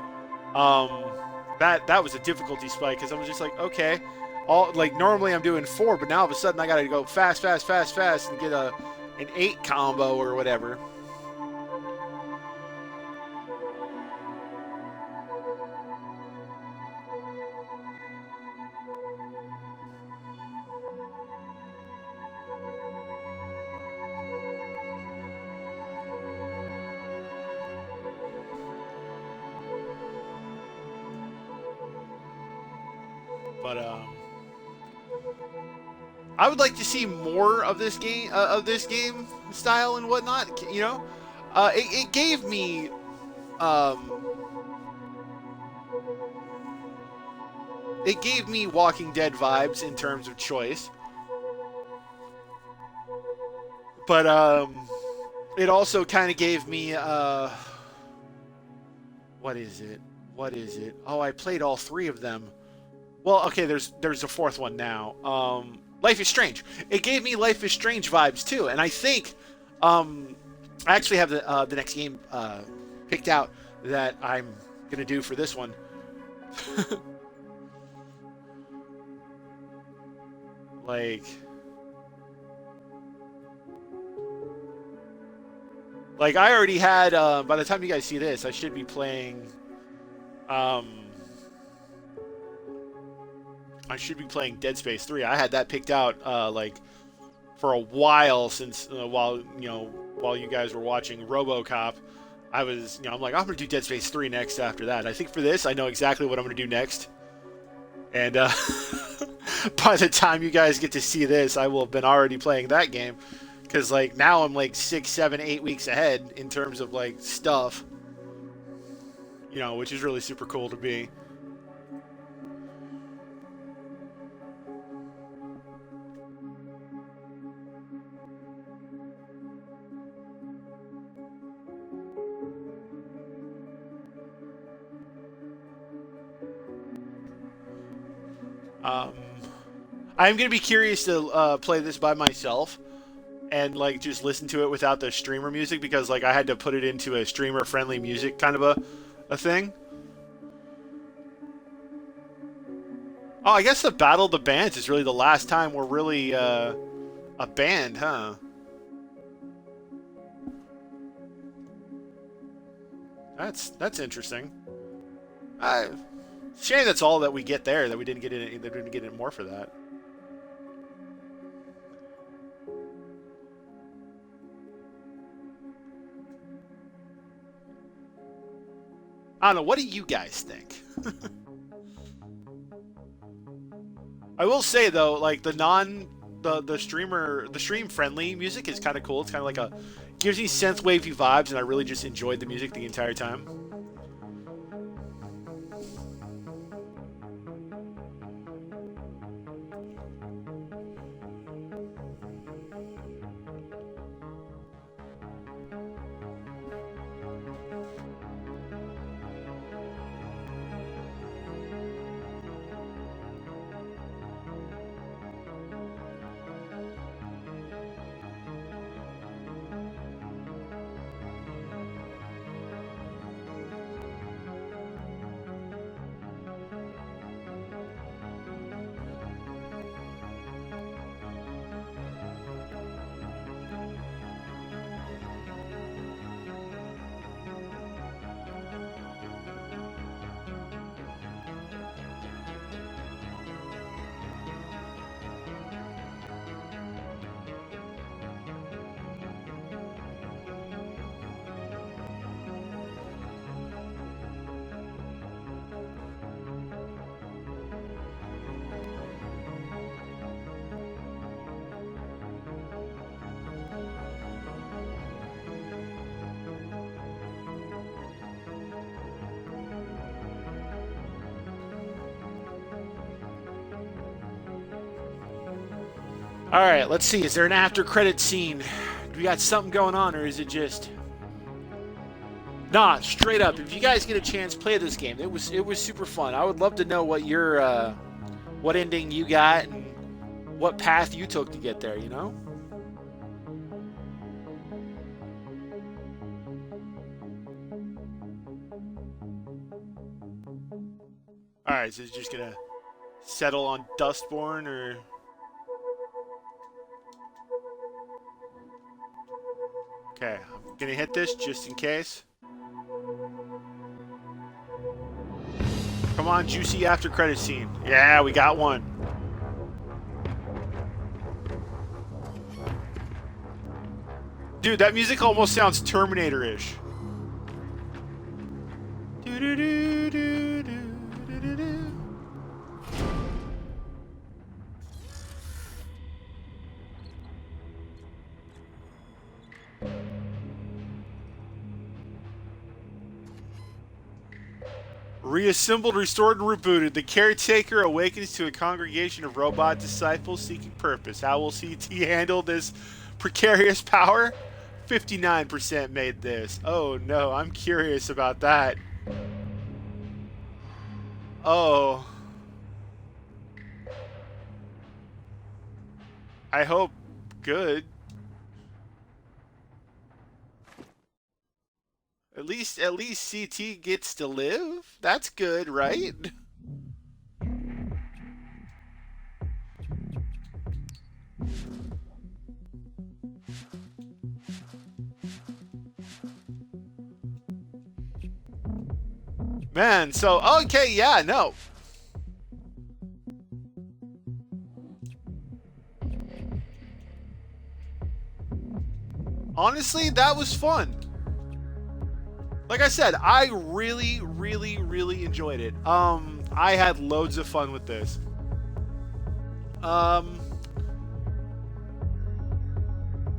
that was a difficulty spike because I was just like, okay. Like normally I'm doing 4, but now all of a sudden I gotta go fast and get an 8 combo or whatever. But I would like to see more of this game style and whatnot. You know, it gave me Walking Dead vibes in terms of choice, but it also kind of gave me what is it? Oh, I played all three of them. Well, okay, there's a fourth one now. Life is Strange. It gave me Life is Strange vibes too, and I think I actually have the next game picked out that I'm gonna do for this one. Like I already had. By the time you guys see this, I should be playing. I should be playing Dead Space 3. I had that picked out like for a while since while you guys were watching RoboCop. I'm like, I'm gonna do Dead Space 3 next after that. I think for this, I know exactly what I'm gonna do next. And by the time you guys get to see this, I will have been already playing that game. Because like now I'm like 6, 7, 8 weeks ahead in terms of like stuff. You know, which is really super cool to be. I'm gonna be curious to play this by myself and like just listen to it without the streamer music, because like I had to put it into a streamer friendly music kind of a thing. Oh, I guess the Battle of the Bands is really the last time we're really a band, huh? That's interesting. Shame that's all that we get there. That we didn't get in more for that. I don't know. What do you guys think? I will say though, like the stream friendly music is kind of cool. It's kind of like gives me synthwavey vibes, and I really just enjoyed the music the entire time. All right, let's see. Is there an after-credit scene? Do we got something going on, or is it just... Nah, straight up. If you guys get a chance, play this game. It was super fun. I would love to know what your what ending you got and what path you took to get there. You know. All right, so it's just gonna settle on Dustborn, or... Okay, I'm gonna hit this just in case. Come on, juicy after credit scene. Yeah, we got one. Dude, that music almost sounds Terminator-ish. Reassembled, restored, and rebooted. The caretaker awakens to a congregation of robot disciples seeking purpose. How will CT handle this precarious power? 59% made this. Oh no, I'm curious about that. Oh. I hope good. At least CT gets to live? That's good, right? Man, so okay, yeah, no. Honestly, that was fun. Like I said, I really enjoyed it. I had loads of fun with this.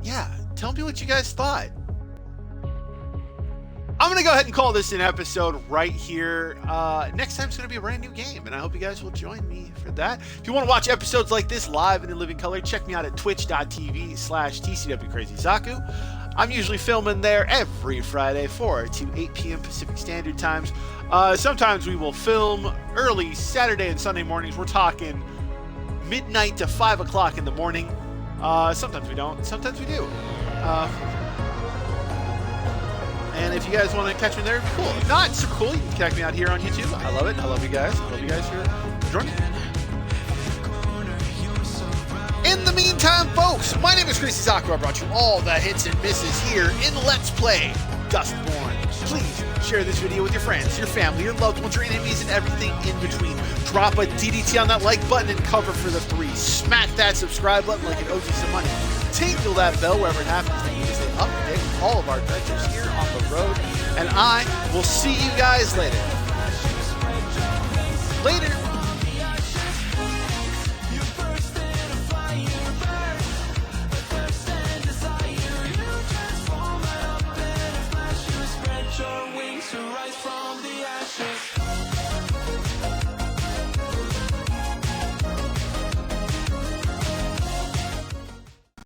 Yeah, tell me what you guys thought. I'm going to go ahead and call this an episode right here. Next time it's going to be a brand new game, and I hope you guys will join me for that. If you want to watch episodes like this live and in living color, check me out at twitch.tv/TCWCrazyZaku. I'm usually filming there every Friday, 4 to 8 p.m. Pacific Standard Times. Sometimes we will film early Saturday and Sunday mornings. We're talking midnight to 5 o'clock in the morning. Sometimes we don't. Sometimes we do. And if you guys want to catch me there, cool. If not, super cool. You can check me out here on YouTube. I love it. I love you guys. I love you guys for joining me. In the meantime, folks, my name is CrazyZaku. I brought you all the hits and misses here in Let's Play Dustborn. Please share this video with your friends, your family, your loved ones, your enemies, and everything in between. Drop a DDT on that like button and cover for the 3. Smack that subscribe button like it owes you some money. Tinkle that bell wherever it happens to be to stay up to date with all of our adventures here on the road. And I will see you guys later. Later.